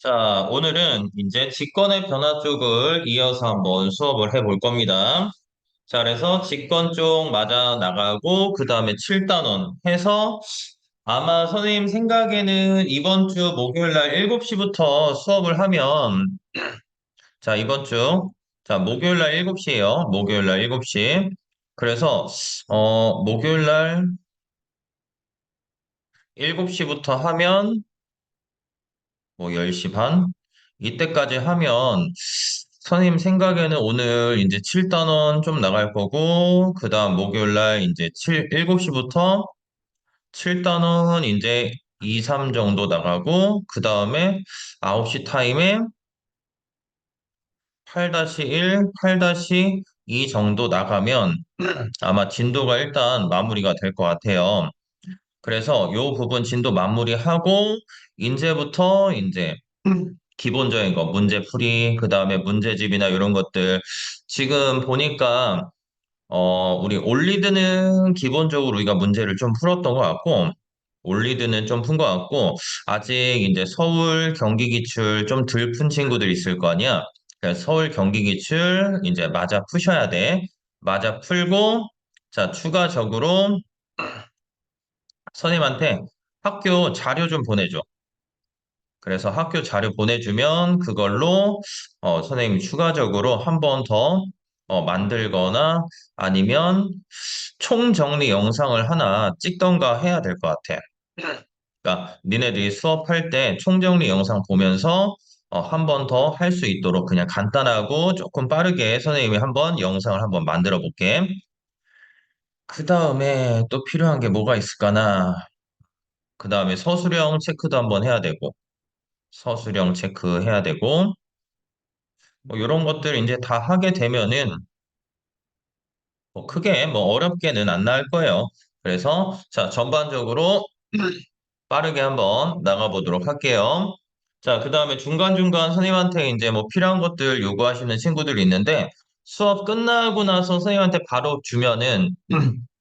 자, 오늘은 이제 직권의 변화 쪽을 이어서 한번 수업을 해볼 겁니다. 자, 그래서 직권 쪽 맞아 나가고, 그 다음에 7단원 해서 아마 선생님 생각에는 이번 주 목요일 날 7시부터 수업을 하면, 자, 이번 주, 자, 목요일 날 7시에요. 목요일 날 7시. 그래서, 목요일 날 7시부터 하면, 뭐 10시 반? 이때까지 하면 선생님 생각에는 오늘 이제 7단원 좀 나갈 거고 그다음 목요일 날 이제 7시부터 7단원 이제 2, 3 정도 나가고 그다음에 9시 타임에 8-1, 8-2 정도 나가면 아마 진도가 일단 마무리가 될 것 같아요. 그래서 요 부분 진도 마무리하고 이제부터 이제 기본적인 거 문제풀이 그다음에 문제집이나 이런 것들 지금 보니까 우리 올리드는 기본적으로 우리가 문제를 좀 풀었던 것 같고 올리드는 좀 푼 것 같고 아직 이제 서울 경기 기출 좀 덜 푼 친구들 있을 거 아니야. 그래서 서울 경기 기출 이제 맞아 푸셔야 돼. 맞아 풀고 자 추가적으로 선생님한테 학교 자료 좀 보내줘. 그래서 학교 자료 보내주면 그걸로 선생님 추가적으로 한 번 더 만들거나 아니면 총정리 영상을 하나 찍던가 해야 될 것 같아. 그러니까 니네들이 수업할 때 총정리 영상 보면서 한 번 더 할 수 있도록 그냥 간단하고 조금 빠르게 선생님이 한번 영상을 한번 만들어 볼게. 그 다음에 또 필요한 게 뭐가 있을까나. 그 다음에 서술형 체크도 한번 해야 되고, 서술형 체크해야 되고, 뭐 이런 것들 이제 다 하게 되면은 뭐 크게 뭐 어렵게는 안 나올 거예요. 그래서 자, 전반적으로 빠르게 한번 나가보도록 할게요. 자, 그 다음에 중간중간 선생님한테 이제 뭐 필요한 것들 요구하시는 친구들이 있는데 수업 끝나고 나서 선생님한테 바로 주면은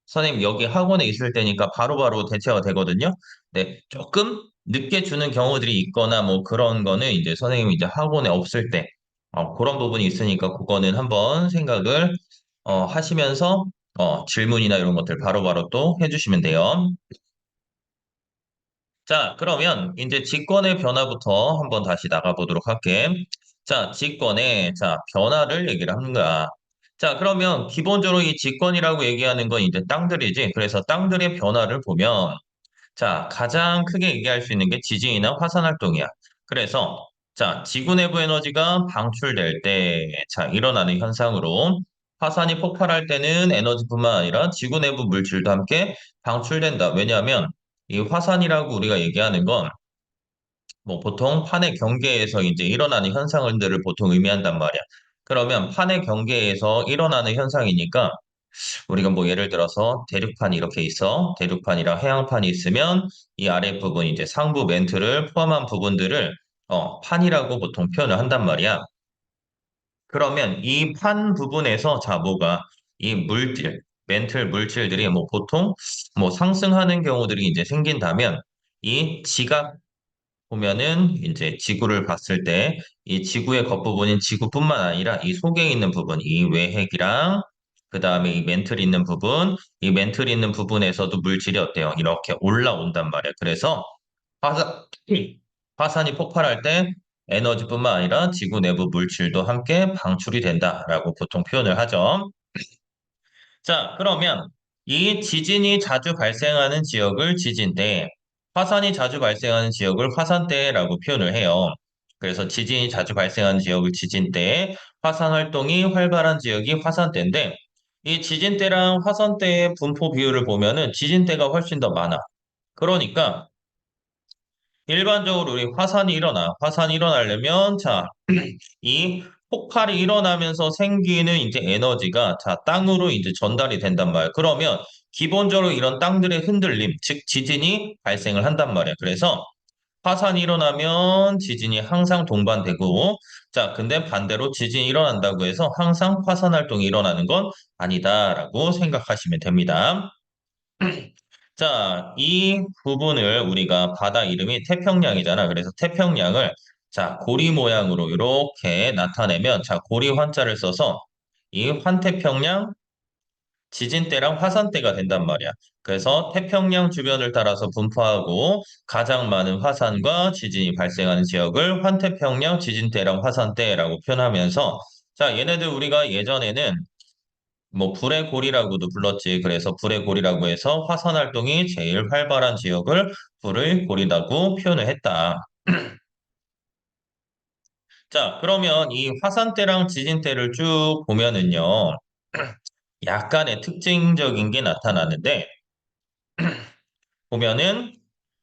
선생님 여기 학원에 있을 때니까 바로바로 대체가 되거든요. 네, 조금 늦게 주는 경우들이 있거나 뭐 그런 거는 이제 선생님이 이제 학원에 없을 때 그런 부분이 있으니까 그거는 한번 생각을 하시면서 질문이나 이런 것들 바로바로 또 해주시면 돼요. 자, 그러면 이제 직권의 변화부터 한번 다시 나가보도록 할게. 자, 직권의 자, 변화를 얘기를 하는 거야. 자, 그러면 기본적으로 이 직권이라고 얘기하는 건 이제 땅들이지. 그래서 땅들의 변화를 보면 자, 가장 크게 얘기할 수 있는 게 지진이나 화산 활동이야. 그래서 자, 지구 내부 에너지가 방출될 때 자, 일어나는 현상으로 화산이 폭발할 때는 에너지뿐만 아니라 지구 내부 물질도 함께 방출된다. 왜냐하면 이 화산이라고 우리가 얘기하는 건 뭐 보통 판의 경계에서 이제 일어나는 현상들을 보통 의미한단 말이야. 그러면 판의 경계에서 일어나는 현상이니까 우리가 뭐 예를 들어서 대륙판이 이렇게 있어. 대륙판이랑 해양판이 있으면 이 아랫부분 이제 상부 멘트를 포함한 부분들을 판이라고 보통 표현을 한단 말이야. 그러면 이 판 부분에서 자 뭐가 이 물질, 멘틀 물질들이 뭐 보통 뭐 상승하는 경우들이 이제 생긴다면 이 지각 보면은 이제 지구를 봤을 때 이 지구의 겉부분인 지구뿐만 아니라 이 속에 있는 부분, 이 외핵이랑 그 다음에 이 멘틀이 있는 부분, 이 멘틀이 있는 부분에서도 물질이 어때요? 이렇게 올라온단 말이야. 그래서 화산, 화산이 폭발할 때 에너지뿐만 아니라 지구 내부 물질도 함께 방출이 된다라고 보통 표현을 하죠. 자, 그러면 이 지진이 자주 발생하는 지역을 지진대, 화산이 자주 발생하는 지역을 화산대라고 표현을 해요. 그래서 지진이 자주 발생하는 지역을 지진대, 화산 활동이 활발한 지역이 화산대인데, 이 지진대랑 화산대의 분포 비율을 보면은 지진대가 훨씬 더 많아. 그러니까 일반적으로 우리 화산이 일어나. 화산이 일어나려면 자, 이 폭발이 일어나면서 생기는 이제 에너지가 자, 땅으로 이제 전달이 된단 말이야. 그러면 기본적으로 이런 땅들의 흔들림, 즉 지진이 발생을 한단 말이야. 그래서 화산이 일어나면 지진이 항상 동반되고 자, 근데 반대로 지진이 일어난다고 해서 항상 화산 활동이 일어나는 건 아니다라고 생각하시면 됩니다. 자, 이 부분을 우리가 바다 이름이 태평양이잖아. 그래서 태평양을 자, 고리 모양으로 이렇게 나타내면, 자, 고리 환자를 써서 이 환태평양 지진대랑 화산대가 된단 말이야. 그래서 태평양 주변을 따라서 분포하고 가장 많은 화산과 지진이 발생하는 지역을 환태평양 지진대랑 화산대라고 표현하면서 자, 얘네들 우리가 예전에는 뭐 불의 고리라고도 불렀지. 그래서 불의 고리라고 해서 화산 활동이 제일 활발한 지역을 불의 고리라고 표현을 했다. 자, 그러면 이 화산대랑 지진대를 쭉 보면은요. 약간의 특징적인 게 나타나는데 보면은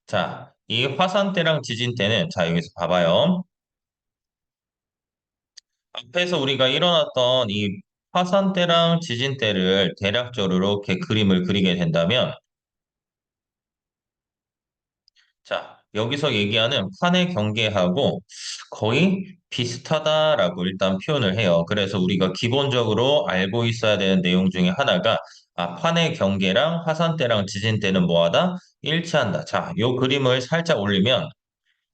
자, 이 화산대랑 지진대는 자, 여기서 봐봐요. 앞에서 우리가 일어났던 이 화산대랑 지진대를 대략적으로 이렇게 그림을 그리게 된다면 자, 여기서 얘기하는 판의 경계하고 거의 비슷하다라고 일단 표현을 해요. 그래서 우리가 기본적으로 알고 있어야 되는 내용 중에 하나가 판의 경계랑 화산대랑 지진대는 뭐하다? 일치한다. 자, 요 그림을 살짝 올리면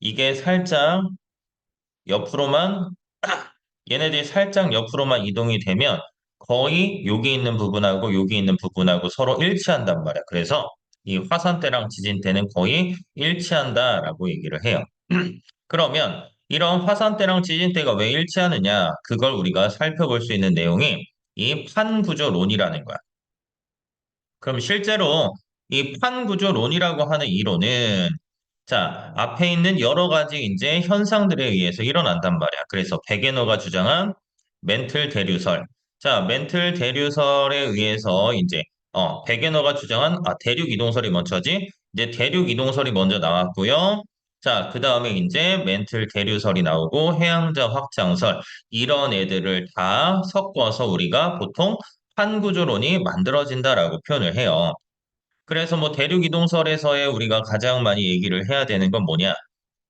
이게 살짝 옆으로만 얘네들이 살짝 옆으로만 이동이 되면 거의 여기 있는 부분하고 여기 있는 부분하고 서로 일치한단 말이야. 그래서 이 화산대랑 지진대는 거의 일치한다라고 얘기를 해요. 그러면 이런 화산대랑 지진대가 왜 일치하느냐? 그걸 우리가 살펴볼 수 있는 내용이 이 판구조론이라는 거야. 그럼 실제로 이 판구조론이라고 하는 이론은 자, 앞에 있는 여러 가지 이제 현상들에 의해서 일어난단 말이야. 그래서 베게너가 주장한 멘틀 대류설. 자, 멘틀 대류설에 의해서 이제 베게너가 주장한 대륙 이동설이 먼저지. 이제 대륙 이동설이 먼저 나왔고요. 자, 그다음에 이제 멘틀 대류설이 나오고 해양자 확장설 이런 애들을 다 섞어서 우리가 보통 판구조론이 만들어진다라고 표현을 해요. 그래서 뭐 대륙 이동설에서의 우리가 가장 많이 얘기를 해야 되는 건 뭐냐?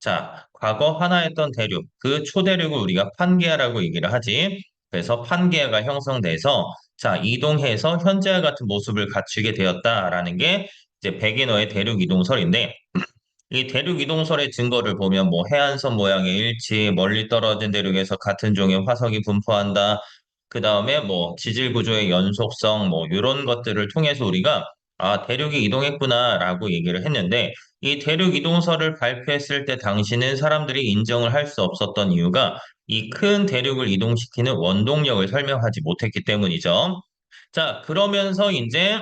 자, 과거 하나였던 대륙, 그 초대륙을 우리가 판게아라고 얘기를 하지. 그래서 판게아가 형성돼서 자, 이동해서 현재와 같은 모습을 갖추게 되었다라는 게 이제 백인어의 대륙 이동설인데 이 대륙 이동설의 증거를 보면 뭐 해안선 모양의 일치, 멀리 떨어진 대륙에서 같은 종의 화석이 분포한다. 그 다음에 뭐 지질 구조의 연속성, 뭐 이런 것들을 통해서 우리가 대륙이 이동했구나라고 얘기를 했는데 이 대륙 이동설을 발표했을 때 당시는 사람들이 인정을 할 수 없었던 이유가 이 큰 대륙을 이동시키는 원동력을 설명하지 못했기 때문이죠. 자, 그러면서 이제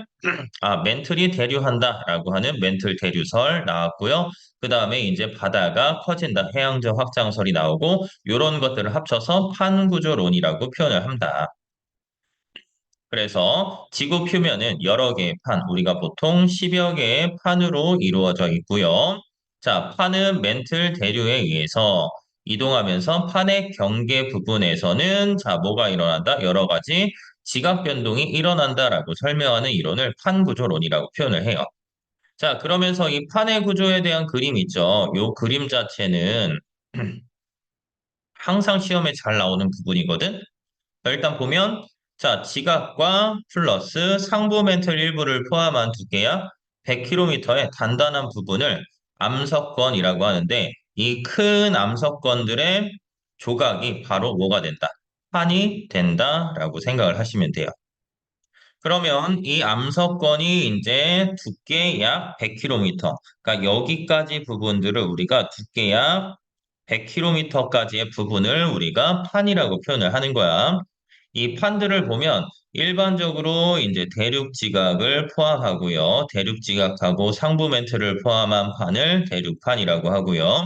멘틀이 대류한다라고 하는 멘틀 대류설 나왔고요. 그 다음에 이제 바다가 커진다, 해양적 확장설이 나오고 이런 것들을 합쳐서 판구조론이라고 표현을 한다. 그래서 지구 표면은 여러 개의 판, 우리가 보통 10여 개의 판으로 이루어져 있고요. 자, 판은 멘틀 대류에 의해서 이동하면서 판의 경계 부분에서는 자, 뭐가 일어난다? 여러 가지 지각 변동이 일어난다라고 설명하는 이론을 판구조론이라고 표현을 해요. 자, 그러면서 이 판의 구조에 대한 그림 있죠. 요 그림 자체는 항상 시험에 잘 나오는 부분이거든. 자, 일단 보면 자, 지각과 플러스 상부 멘틀 일부를 포함한 두께약 100km의 단단한 부분을 암석건이라고 하는데 이 큰 암석건들의 조각이 바로 뭐가 된다? 판이 된다라고 생각을 하시면 돼요. 그러면 이 암석건이 이제 두께 약 100km. 그러니까 여기까지 부분들을 우리가 두께 약 100km까지의 부분을 우리가 판이라고 표현을 하는 거야. 이 판들을 보면 일반적으로 이제 대륙 지각을 포함하고요. 대륙 지각하고 상부 멘트를 포함한 판을 대륙판이라고 하고요.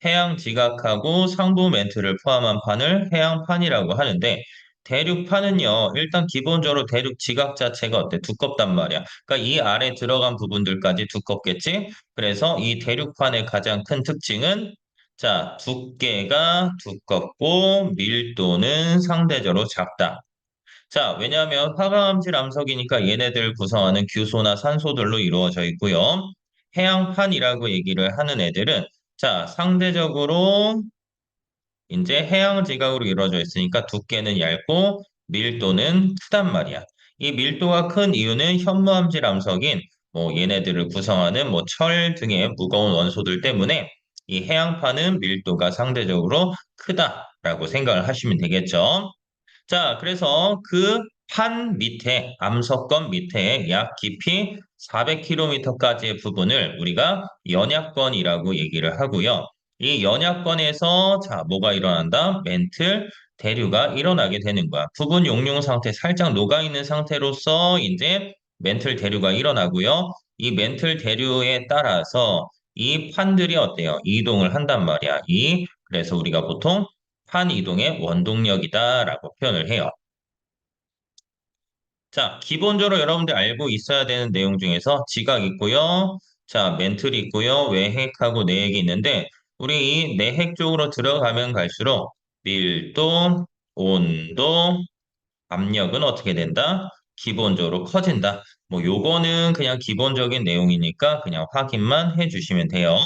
해양 지각하고 상부 멘트를 포함한 판을 해양판이라고 하는데 대륙판은요, 일단 기본적으로 대륙 지각 자체가 어때? 두껍단 말이야. 그러니까 이 아래 들어간 부분들까지 두껍겠지? 그래서 이 대륙판의 가장 큰 특징은 자, 두께가 두껍고 밀도는 상대적으로 작다. 자, 왜냐하면 화강암질 암석이니까 얘네들 구성하는 규소나 산소들로 이루어져 있고요. 해양판이라고 얘기를 하는 애들은 자, 상대적으로 이제 해양 지각으로 이루어져 있으니까 두께는 얇고 밀도는 크단 말이야. 이 밀도가 큰 이유는 현무암질 암석인 뭐 얘네들을 구성하는 뭐 철 등의 무거운 원소들 때문에 이 해양판은 밀도가 상대적으로 크다라고 생각을 하시면 되겠죠. 자, 그래서 그 판 밑에, 암석권 밑에 약 깊이 400km까지의 부분을 우리가 연약권이라고 얘기를 하고요. 이 연약권에서 자, 뭐가 일어난다? 멘틀, 대류가 일어나게 되는 거야. 부분 용융 상태 살짝 녹아있는 상태로서 이제 멘틀 대류가 일어나고요. 이 멘틀 대류에 따라서 이 판들이 어때요? 이동을 한단 말이야. 그래서 우리가 보통 판 이동의 원동력이다라고 표현을 해요. 자, 기본적으로 여러분들 알고 있어야 되는 내용 중에서 지각 있고요. 자, 멘틀이 있고요. 외핵하고 내핵이 있는데 우리 이 내핵 쪽으로 들어가면 갈수록 밀도, 온도, 압력은 어떻게 된다? 기본적으로 커진다. 뭐 요거는 그냥 기본적인 내용이니까 그냥 확인만 해주시면 돼요.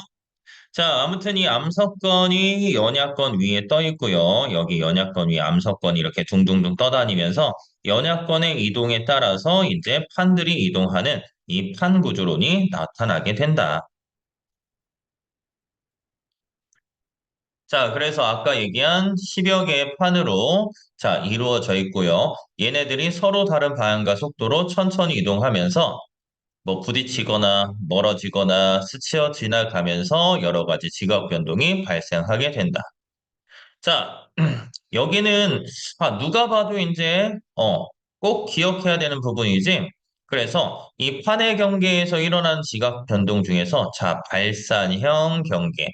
자, 아무튼 이 암석권이 연약권 위에 떠 있고요. 여기 연약권 위에 암석권이 이렇게 둥둥둥 떠다니면서 연약권의 이동에 따라서 이제 판들이 이동하는 이 판 구조론이 나타나게 된다. 자, 그래서 아까 얘기한 10여 개의 판으로 자, 이루어져 있고요. 얘네들이 서로 다른 방향과 속도로 천천히 이동하면서 뭐 부딪히거나 멀어지거나 스치어 지나가면서 여러 가지 지각 변동이 발생하게 된다. 자, 여기는 누가 봐도 이제 꼭 기억해야 되는 부분이지. 그래서 이 판의 경계에서 일어난 지각 변동 중에서 자, 발산형 경계.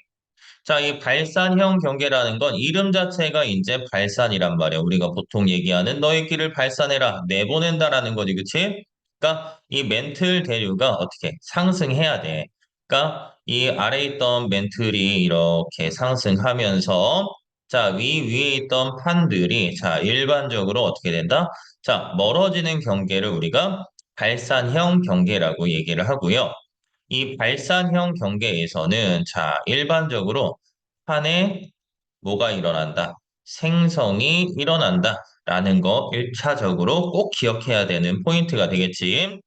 자, 이 발산형 경계라는 건 이름 자체가 이제 발산이란 말이야. 우리가 보통 얘기하는 너의 길을 발산해라, 내보낸다라는 거지, 그치? 그러니까 이 멘틀 대류가 어떻게 상승해야 돼. 그러니까 이 아래에 있던 멘틀이 이렇게 상승하면서 자, 위에 있던 판들이 자, 일반적으로 어떻게 된다? 자, 멀어지는 경계를 우리가 발산형 경계라고 얘기를 하고요. 이 발산형 경계에서는 자, 일반적으로 판에 뭐가 일어난다? 생성이 일어난다라는 거 1차적으로 꼭 기억해야 되는 포인트가 되겠지.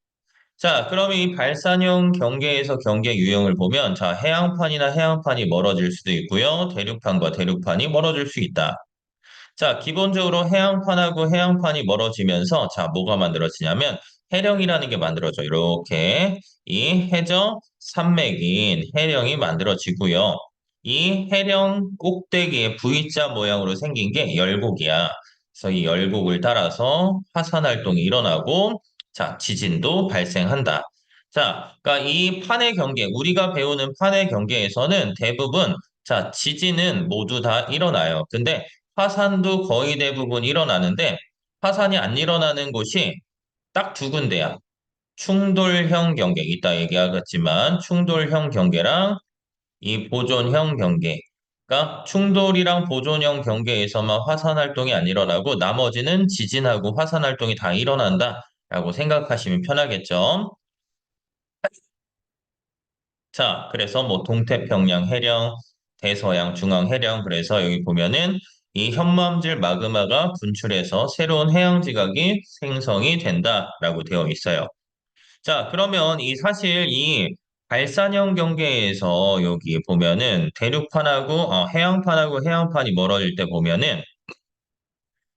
자, 그러면 이 발산형 경계에서 경계 유형을 보면 자, 해양판이나 해양판이 멀어질 수도 있고요. 대륙판과 대륙판이 멀어질 수 있다. 자, 기본적으로 해양판하고 해양판이 멀어지면서 자, 뭐가 만들어지냐면 해령이라는 게 만들어져. 이렇게 이 해저 산맥인 해령이 만들어지고요. 이 해령 꼭대기에 V자 모양으로 생긴 게 열곡이야. 그래서 이 열곡을 따라서 화산 활동이 일어나고 자, 지진도 발생한다. 자, 그러니까 이 판의 경계, 우리가 배우는 판의 경계에서는 대부분 자, 지진은 모두 다 일어나요. 근데 화산도 거의 대부분 일어나는데 화산이 안 일어나는 곳이 딱 두 군데야. 충돌형 경계, 이따 얘기하겠지만 충돌형 경계랑 이 보존형 경계. 그러니까 충돌이랑 보존형 경계에서만 화산 활동이 안 일어나고 나머지는 지진하고 화산 활동이 다 일어난다라고 생각하시면 편하겠죠. 자, 그래서 뭐 동태평양 해령, 대서양 중앙 해령 그래서 여기 보면은 이 현무암질 마그마가 분출해서 새로운 해양 지각이 생성이 된다라고 되어 있어요. 자, 그러면 이 사실 이 발산형 경계에서 여기 보면은 대륙판하고 해양판하고 해양판이 멀어질 때 보면은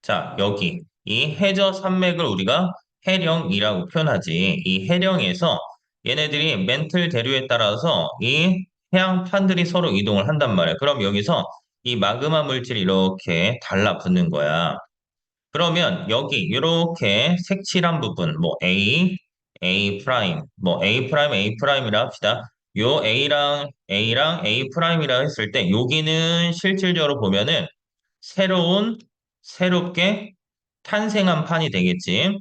자, 여기 이 해저 산맥을 우리가 해령이라고 표현하지. 이 해령에서 얘네들이 멘틀 대류에 따라서 이 해양판들이 서로 이동을 한단 말이야. 그럼 여기서 이 마그마 물질이 이렇게 달라붙는 거야. 그러면 여기 이렇게 색칠한 부분, 뭐 A 프라임, 뭐 A 프라임, A 프라임이라 합시다. 요 A랑 A 프라임이라 했을 때 여기는 실질적으로 보면은 새로운 새롭게 탄생한 판이 되겠지.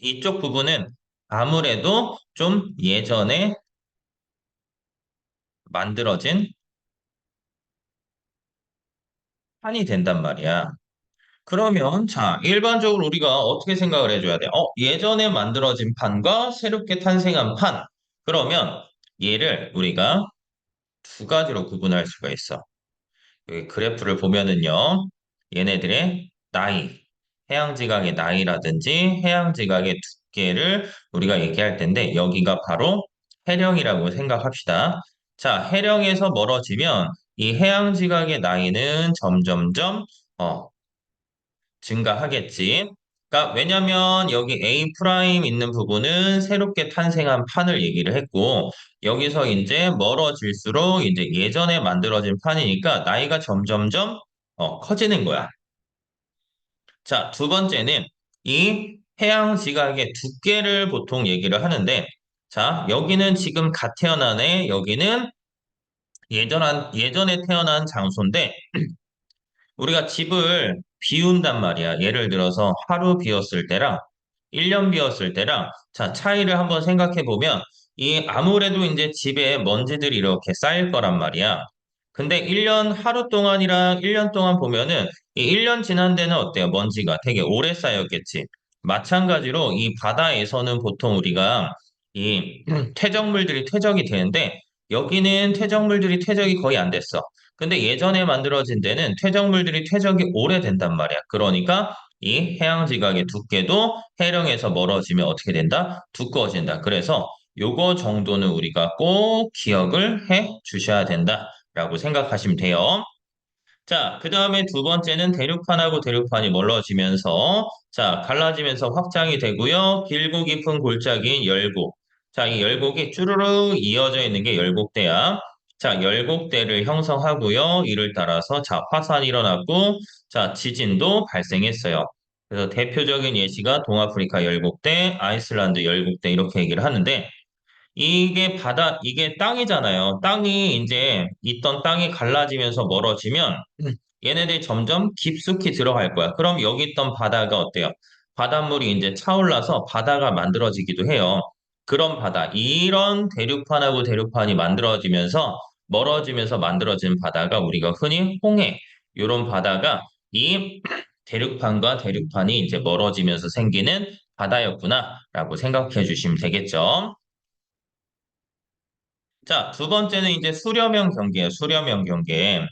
이쪽 부분은 아무래도 좀 예전에 만들어진 판이 된단 말이야. 그러면 자, 일반적으로 우리가 어떻게 생각을 해줘야 돼? 예전에 만들어진 판과 새롭게 탄생한 판. 그러면 얘를 우리가 두 가지로 구분할 수가 있어. 여기 그래프를 보면은요. 얘네들의 나이, 해양지각의 나이라든지 해양지각의 두께를 우리가 얘기할 텐데 여기가 바로 해령이라고 생각합시다. 자, 해령에서 멀어지면 이 해양 지각의 나이는 점점점 어, 증가하겠지. 그러니까 왜냐면 여기 A 프라임 있는 부분은 새롭게 탄생한 판을 얘기를 했고 여기서 이제 멀어질수록 이제 예전에 만들어진 판이니까 나이가 점점점 커지는 거야. 자, 두 번째는 이 해양 지각의 두께를 보통 얘기를 하는데 자, 여기는 지금 갓 태어난 애, 여기는 예전에 태어난 장소인데 우리가 집을 비운단 말이야. 예를 들어서 하루 비웠을 때랑 1년 비웠을 때랑 자, 차이를 한번 생각해 보면 이 아무래도 이제 집에 먼지들이 이렇게 쌓일 거란 말이야. 근데 1년 하루 동안이랑 1년 동안 보면은 이 1년 지난 데는 어때요? 먼지가 되게 오래 쌓였겠지. 마찬가지로 이 바다에서는 보통 우리가 이 퇴적물들이 퇴적이 되는데 여기는 퇴적물들이 퇴적이 거의 안 됐어. 근데 예전에 만들어진 데는 퇴적물들이 퇴적이 오래된단 말이야. 그러니까 이 해양 지각의 두께도 해령에서 멀어지면 어떻게 된다? 두꺼워진다. 그래서 요거 정도는 우리가 꼭 기억을 해 주셔야 된다라고 생각하시면 돼요. 자, 그 다음에 두 번째는 대륙판하고 대륙판이 멀어지면서, 자, 갈라지면서 확장이 되고요. 길고 깊은 골짜기인 열곡. 자, 이 열곡이 쭈루룩 이어져 있는 게 열곡대야. 자, 열곡대를 형성하고요. 이를 따라서, 자, 화산이 일어났고, 자, 지진도 발생했어요. 그래서 대표적인 예시가 동아프리카 열곡대, 아이슬란드 열곡대 이렇게 얘기를 하는데, 이게 땅이잖아요. 땅이 이제 있던 땅이 갈라지면서 멀어지면 얘네들이 점점 깊숙이 들어갈 거야. 그럼 여기 있던 바다가 어때요? 바닷물이 이제 차올라서 바다가 만들어지기도 해요. 그런 바다, 이런 대륙판하고 대륙판이 만들어지면서 멀어지면서 만들어진 바다가 우리가 흔히 홍해, 이런 바다가 이 대륙판과 대륙판이 이제 멀어지면서 생기는 바다였구나라고 생각해 주시면 되겠죠. 자, 두 번째는 이제 수렴형 경계예요. 수렴형 경계.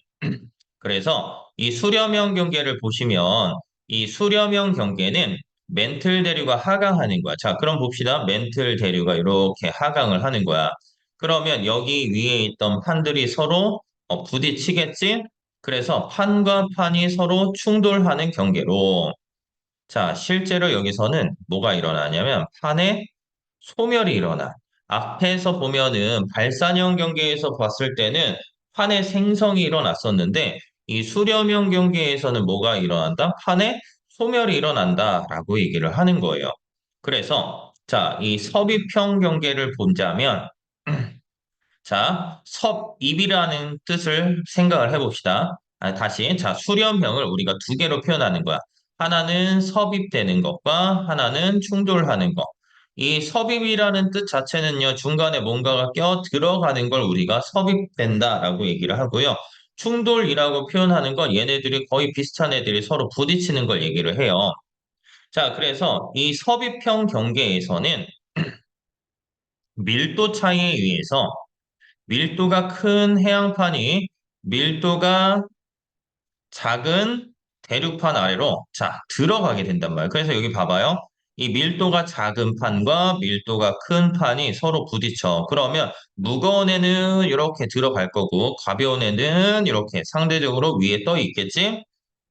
그래서 이 수렴형 경계를 보시면 이 수렴형 경계는 멘틀 대류가 하강하는 거야. 자, 그럼 봅시다. 멘틀 대류가 이렇게 하강을 하는 거야. 그러면 여기 위에 있던 판들이 서로 부딪히겠지? 그래서 판과 판이 서로 충돌하는 경계로. 자, 실제로 여기서는 뭐가 일어나냐면 판에 소멸이 일어나. 앞에서 보면은 발산형 경계에서 봤을 때는 판의 생성이 일어났었는데 이 수렴형 경계에서는 뭐가 일어난다? 판의 소멸이 일어난다라고 얘기를 하는 거예요. 그래서 자, 이 섭입형 경계를 본다면 자, 섭입이라는 뜻을 생각을 해봅시다. 다시 자, 수렴형을 우리가 두 개로 표현하는 거야. 하나는 섭입되는 것과 하나는 충돌하는 것. 이 섭입이라는 뜻 자체는요, 중간에 뭔가가 껴 들어가는 걸 우리가 섭입된다라고 얘기를 하고요. 충돌이라고 표현하는 건 얘네들이 거의 비슷한 애들이 서로 부딪히는 걸 얘기를 해요. 자, 그래서 이 섭입형 경계에서는 밀도 차이에 의해서 밀도가 큰 해양판이 밀도가 작은 대륙판 아래로 자, 들어가게 된단 말이에요. 그래서 여기 봐봐요. 이 밀도가 작은 판과 밀도가 큰 판이 서로 부딪혀. 그러면 무거운 애는 이렇게 들어갈 거고 가벼운 애는 이렇게 상대적으로 위에 떠 있겠지?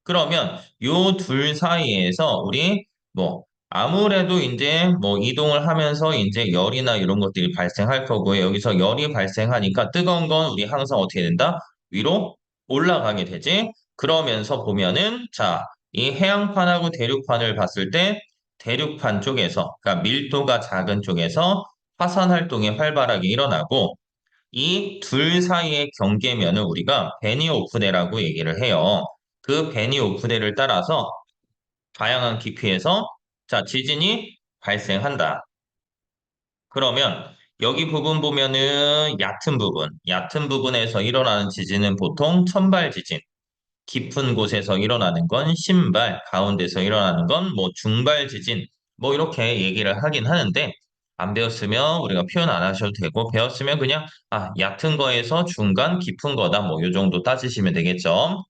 그러면 요 둘 사이에서 우리 뭐 아무래도 이제 뭐 이동을 하면서 이제 열이나 이런 것들이 발생할 거고요. 여기서 열이 발생하니까 뜨거운 건 우리 항상 어떻게 된다? 위로 올라가게 되지. 그러면서 보면은 자, 이 해양판하고 대륙판을 봤을 때 대륙판 쪽에서 그러니까 밀도가 작은 쪽에서 화산 활동이 활발하게 일어나고 이 둘 사이의 경계면을 우리가 베니 오프네라고 얘기를 해요. 그 베니 오프네를 따라서 다양한 깊이에서 자, 지진이 발생한다. 그러면 여기 부분 보면은 얕은 부분에서 일어나는 지진은 보통 천발 지진, 깊은 곳에서 일어나는 건 신발, 가운데서 일어나는 건 뭐 중발 지진, 뭐 이렇게 얘기를 하긴 하는데 안 배웠으면 우리가 표현 안 하셔도 되고 배웠으면 그냥 아, 얕은 거에서 중간, 깊은 거다 뭐 요 정도 따지시면 되겠죠.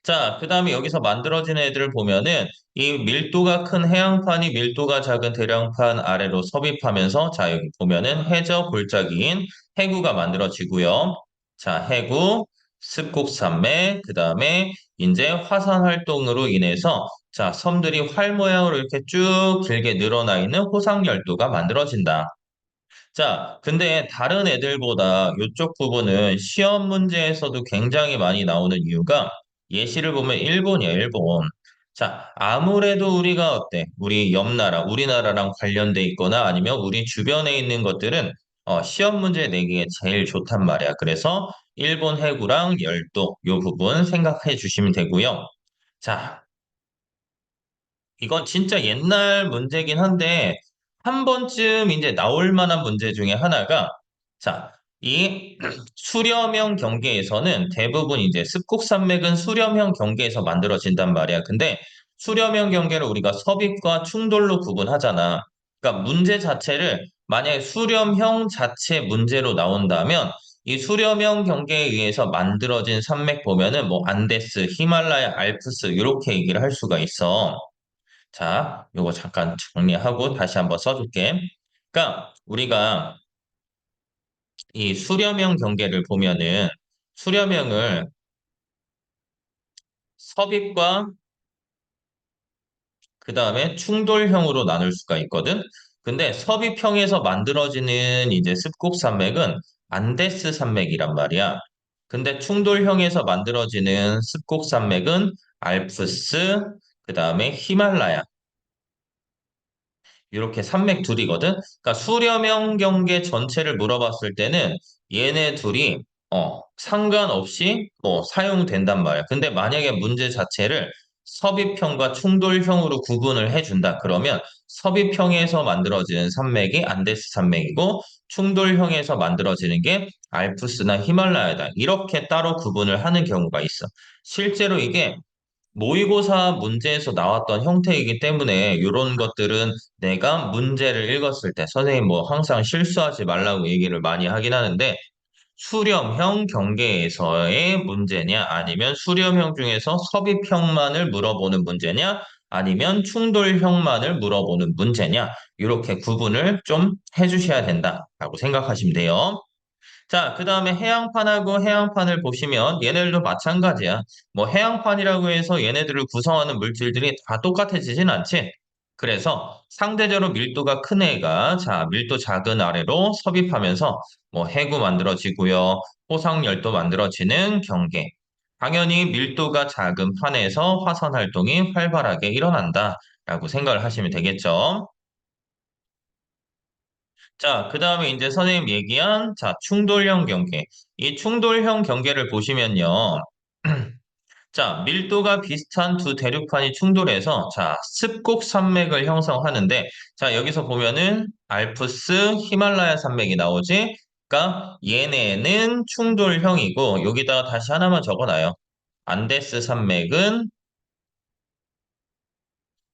자, 그 다음에 여기서 만들어진 애들을 보면은 이 밀도가 큰 해양판이 밀도가 작은 대량판 아래로 섭입하면서 자, 여기 보면은 해저 골짜기인 해구가 만들어지고요. 자, 해구, 습곡산맥, 그 다음에 이제 화산 활동으로 인해서 자, 섬들이 활 모양으로 이렇게 쭉 길게 늘어나 있는 호상열도가 만들어진다. 자, 근데 다른 애들보다 이쪽 부분은 시험 문제에서도 굉장히 많이 나오는 이유가 예시를 보면 일본이야, 일본. 자, 아무래도 우리가 어때? 우리 옆 나라, 우리나라랑 관련돼 있거나 아니면 우리 주변에 있는 것들은 시험 문제 내기에 제일 좋단 말이야. 그래서 일본 해구랑 열도 요 부분 생각해 주시면 되고요. 자, 이건 진짜 옛날 문제긴 한데, 한 번쯤 이제 나올 만한 문제 중에 하나가, 자, 이 수렴형 경계에서는 대부분 이제 습곡산맥은 수렴형 경계에서 만들어진단 말이야. 근데 수렴형 경계를 우리가 섭입과 충돌로 구분하잖아. 그러니까 문제 자체를 만약에 수렴형 자체 문제로 나온다면 이 수렴형 경계에 의해서 만들어진 산맥 보면은 뭐 안데스, 히말라야, 알프스 이렇게 얘기를 할 수가 있어. 자, 요거 잠깐 정리하고 다시 한번 써줄게. 그러니까 우리가 이 수렴형 경계를 보면은 수렴형을 섭입과 그 다음에 충돌형으로 나눌 수가 있거든. 근데 섭입형에서 만들어지는 이제 습곡산맥은 안데스 산맥이란 말이야. 근데 충돌형에서 만들어지는 습곡산맥은 알프스, 그 다음에 히말라야. 이렇게 산맥 둘이거든. 그러니까 수렴형 경계 전체를 물어봤을 때는 얘네 둘이 상관없이 뭐 사용된단 말이야. 근데 만약에 문제 자체를 섭입형과 충돌형으로 구분을 해준다. 그러면 섭입형에서 만들어지는 산맥이 안데스 산맥이고 충돌형에서 만들어지는 게 알프스나 히말라야다. 이렇게 따로 구분을 하는 경우가 있어. 실제로 이게 모의고사 문제에서 나왔던 형태이기 때문에 이런 것들은 내가 문제를 읽었을 때 선생님 뭐 항상 실수하지 말라고 얘기를 많이 하긴 하는데 수렴형 경계에서의 문제냐 아니면 수렴형 중에서 섭입형만을 물어보는 문제냐 아니면 충돌형만을 물어보는 문제냐 이렇게 구분을 좀 해주셔야 된다라고 생각하시면 돼요. 자, 그 다음에 해양판하고 해양판을 보시면 얘네들도 마찬가지야. 뭐 해양판이라고 해서 얘네들을 구성하는 물질들이 다 똑같아지진 않지. 그래서 상대적으로 밀도가 큰 애가 자, 밀도 작은 아래로 섭입하면서 뭐 해구 만들어지고요. 호상열도 만들어지는 경계. 당연히 밀도가 작은 판에서 화산 활동이 활발하게 일어난다라고 생각을 하시면 되겠죠. 자, 그 다음에 이제 선생님 얘기한, 자, 충돌형 경계. 이 충돌형 경계를 보시면요. 자, 밀도가 비슷한 두 대륙판이 충돌해서, 자, 습곡 산맥을 형성하는데, 자, 여기서 보면은 알프스, 히말라야 산맥이 나오지? 그러니까 얘네는 충돌형이고, 여기다가 다시 하나만 적어놔요. 안데스 산맥은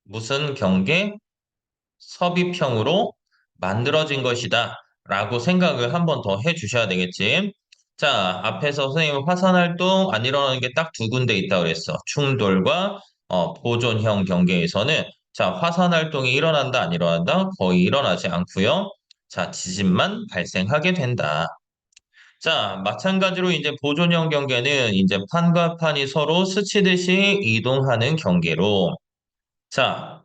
무슨 경계? 섭입형으로 만들어진 것이다. 라고 생각을 한번 더 해주셔야 되겠지. 자, 앞에서 선생님 화산 활동 안 일어나는 게 딱 두 군데 있다고 그랬어. 충돌과 보존형 경계에서는 자, 화산 활동이 일어난다, 안 일어난다? 거의 일어나지 않고요. 자, 지진만 발생하게 된다. 자, 마찬가지로 이제 보존형 경계는 이제 판과 판이 서로 스치듯이 이동하는 경계로 자,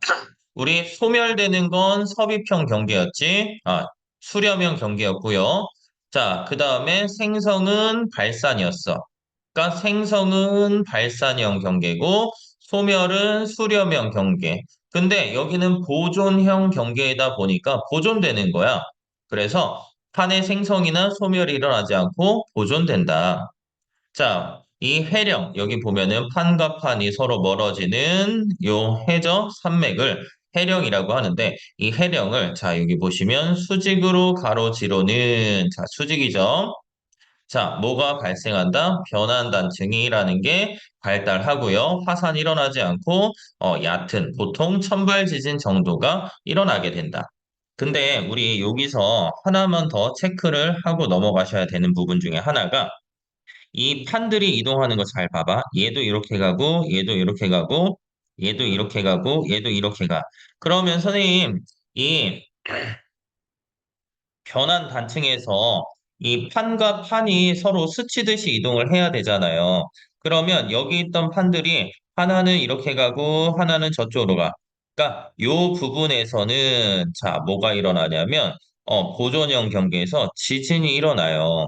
우리 소멸되는 건 섭입형 경계였지. 아, 수렴형 경계였고요. 자, 그 다음에 생성은 발산이었어. 그러니까 생성은 발산형 경계고 소멸은 수렴형 경계. 근데 여기는 보존형 경계이다 보니까 보존되는 거야. 그래서 판의 생성이나 소멸이 일어나지 않고 보존된다. 자, 이 해령, 여기 보면은 판과 판이 서로 멀어지는 요 해저 산맥을 해령이라고 하는데, 이 해령을, 자, 여기 보시면 수직으로 가로지로는, 자, 수직이죠. 자, 뭐가 발생한다? 변환단층이라는 게 발달하고요. 화산이 일어나지 않고, 얕은, 보통 천발 지진 정도가 일어나게 된다. 근데 우리 여기서 하나만 더 체크를 하고 넘어가셔야 되는 부분 중에 하나가 이 판들이 이동하는 거 잘 봐봐. 얘도 이렇게 가고, 얘도 이렇게 가고, 얘도 이렇게 가고, 얘도 이렇게 가. 그러면 선생님, 이 변환 단층에서 이 판과 판이 서로 스치듯이 이동을 해야 되잖아요. 그러면 여기 있던 판들이 하나는 이렇게 가고 하나는 저쪽으로 가. 그러니까 요 부분에서는 자, 뭐가 일어나냐면 보존형 경계에서 지진이 일어나요.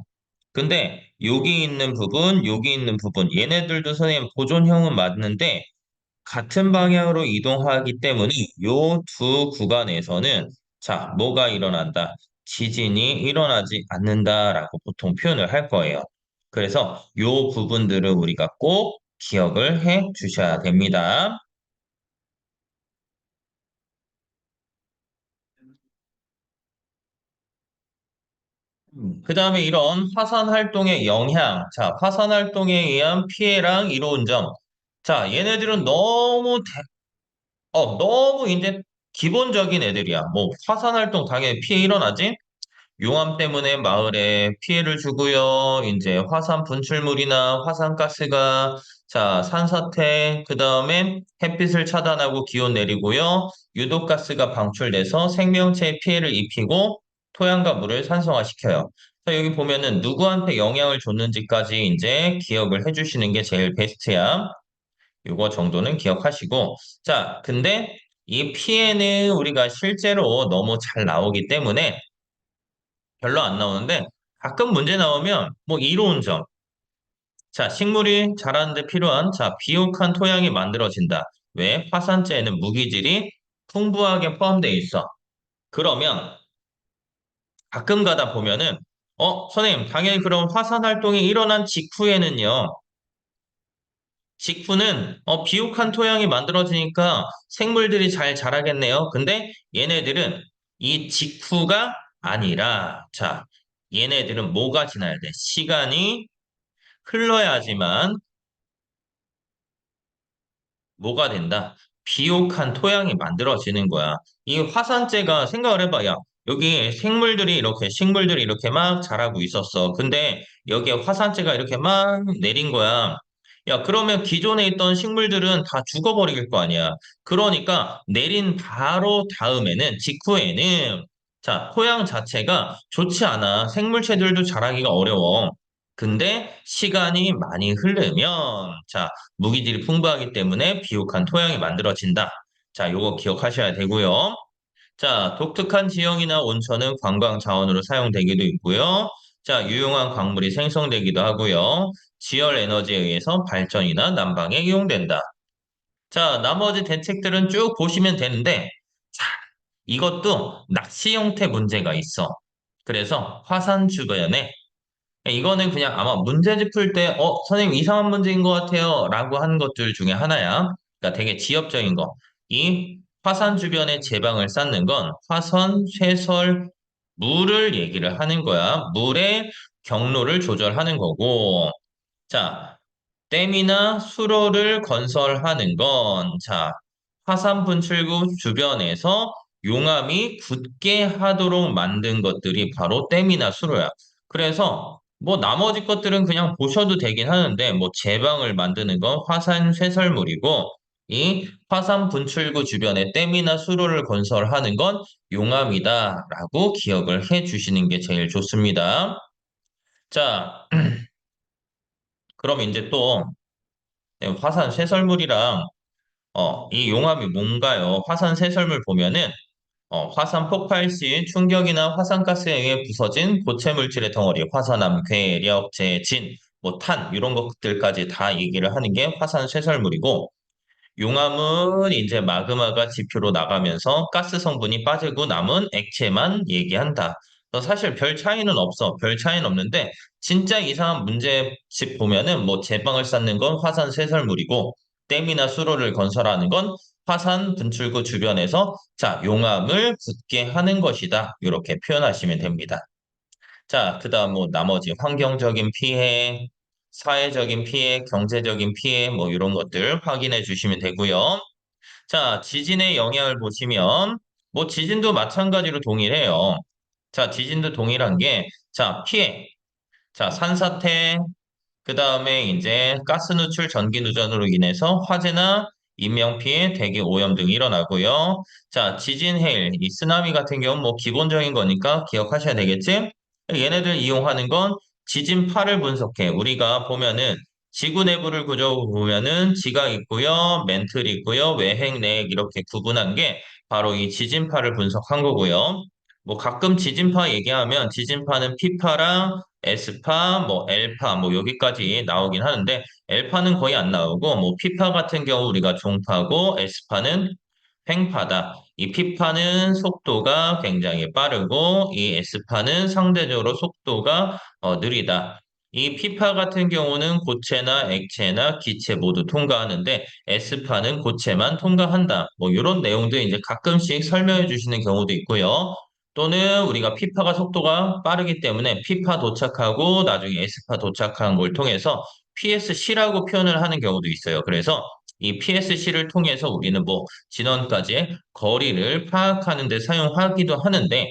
근데 여기 있는 부분, 여기 있는 부분, 얘네들도 선생님 보존형은 맞는데 같은 방향으로 이동하기 때문에 요 두 구간에서는 자, 뭐가 일어난다? 지진이 일어나지 않는다라고 보통 표현을 할 거예요. 그래서 요 부분들을 우리가 꼭 기억을 해 주셔야 됩니다. 그 다음에 이런 화산 활동의 영향, 자, 화산 활동에 의한 피해랑 이로운 점. 자, 얘네들은 너무 이제 기본적인 애들이야. 뭐 화산 활동 당연히 피해 일어나지? 용암 때문에 마을에 피해를 주고요. 이제 화산 분출물이나 화산가스가 자, 산사태, 그다음에 햇빛을 차단하고 기온 내리고요. 유독가스가 방출돼서 생명체에 피해를 입히고 토양과 물을 산성화시켜요. 자, 여기 보면은 누구한테 영향을 줬는지까지 이제 기억을 해주시는 게 제일 베스트야. 요거 정도는 기억하시고. 자, 근데 이 피해는 우리가 실제로 너무 잘 나오기 때문에 별로 안 나오는데 가끔 문제 나오면 뭐 이로운 점. 자, 식물이 자라는데 필요한 자, 비옥한 토양이 만들어진다. 왜? 화산재에는 무기질이 풍부하게 포함되어 있어. 그러면 가끔 가다 보면은 선생님, 당연히 그럼 화산 활동이 일어난 직후에는요. 직후는 비옥한 토양이 만들어지니까 생물들이 잘 자라겠네요. 근데 얘네들은 이 직후가 아니라 자, 얘네들은 뭐가 지나야 돼? 시간이 흘러야지만 뭐가 된다? 비옥한 토양이 만들어지는 거야. 이 화산재가 생각을 해봐. 야, 여기 식물들이 이렇게 막 자라고 있었어. 근데 여기에 화산재가 이렇게 막 내린 거야. 야, 그러면 기존에 있던 식물들은 다 죽어버릴 거 아니야. 그러니까 내린 바로 다음에는, 직후에는, 자, 토양 자체가 좋지 않아. 생물체들도 자라기가 어려워. 근데 시간이 많이 흐르면, 자, 무기질이 풍부하기 때문에 비옥한 토양이 만들어진다. 자, 요거 기억하셔야 되고요. 자, 독특한 지형이나 온천은 관광 자원으로 사용되기도 있고요. 자, 유용한 광물이 생성되기도 하고요. 지열 에너지에 의해서 발전이나 난방에 이용된다. 자, 나머지 대책들은 쭉 보시면 되는데, 자, 이것도 낚시 형태 문제가 있어. 그래서 화산 주변에 이거는 그냥 아마 문제집 풀 때, 선생님 이상한 문제인 것 같아요. 라고 하는 것들 중에 하나야. 그러니까 되게 지엽적인 거. 이 화산 주변에 제방을 쌓는 건 화산 쇄설 물을 얘기를 하는 거야. 물의 경로를 조절하는 거고. 자, 댐이나 수로를 건설하는 건, 자, 화산 분출구 주변에서 용암이 굳게 하도록 만든 것들이 바로 댐이나 수로야. 그래서 뭐 나머지 것들은 그냥 보셔도 되긴 하는데, 뭐 제방을 만드는 건 화산 쇄설물이고, 이 화산 분출구 주변에 댐이나 수로를 건설하는 건 용암이다라고 기억을 해 주시는 게 제일 좋습니다. 자, 그럼 이제 또 네, 화산 쇄설물이랑 이 용암이 뭔가요? 화산 쇄설물 보면은 화산 폭발 시 충격이나 화산가스에 의해 부서진 고체 물질의 덩어리, 화산암, 괴력, 재, 뭐 탄 이런 것들까지 다 얘기를 하는 게 화산 쇄설물이고 용암은 이제 마그마가 지표로 나가면서 가스 성분이 빠지고 남은 액체만 얘기한다. 그래서 사실 별 차이는 없어. 별 차이는 없는데 진짜 이상한 문제집 보면은 뭐 제방을 쌓는 건 화산 쇄설물이고 댐이나 수로를 건설하는 건 화산 분출구 주변에서 자, 용암을 붙게 하는 것이다. 이렇게 표현하시면 됩니다. 자, 그다음 뭐 나머지 환경적인 피해, 사회적인 피해, 경제적인 피해 뭐 이런 것들 확인해 주시면 되고요. 자, 지진의 영향을 보시면 뭐 지진도 마찬가지로 동일해요. 자, 지진도 동일한 게 자, 피해. 자, 산사태, 그 다음에 이제 가스 누출, 전기 누전으로 인해서 화재나 인명피해, 대기 오염 등이 일어나고요. 자, 지진, 해일, 이 쓰나미 같은 경우는 뭐 기본적인 거니까 기억하셔야 되겠지? 얘네들 이용하는 건 지진파를 분석해. 우리가 보면은 지구 내부를 구조 보면은 지각 있고요, 멘틀 있고요, 외핵, 내핵 이렇게 구분한 게 바로 이 지진파를 분석한 거고요. 뭐 가끔 지진파 얘기하면 지진파는 P파랑 S파, 뭐 L파, 뭐 여기까지 나오긴 하는데 L파는 거의 안 나오고 뭐 P파 같은 경우 우리가 종파고 S파는 횡파다. 이 P파는 속도가 굉장히 빠르고 이 S파는 상대적으로 속도가 느리다. 이 P파 같은 경우는 고체나 액체나 기체 모두 통과하는데 S파는 고체만 통과한다. 뭐 이런 내용도 이제 가끔씩 설명해 주시는 경우도 있고요. 또는 우리가 피파가 속도가 빠르기 때문에 피파 도착하고 나중에 S파 도착한 걸 통해서 PSC라고 표현을 하는 경우도 있어요. 그래서 이 PSC를 통해서 우리는 뭐 진원까지의 거리를 파악하는 데 사용하기도 하는데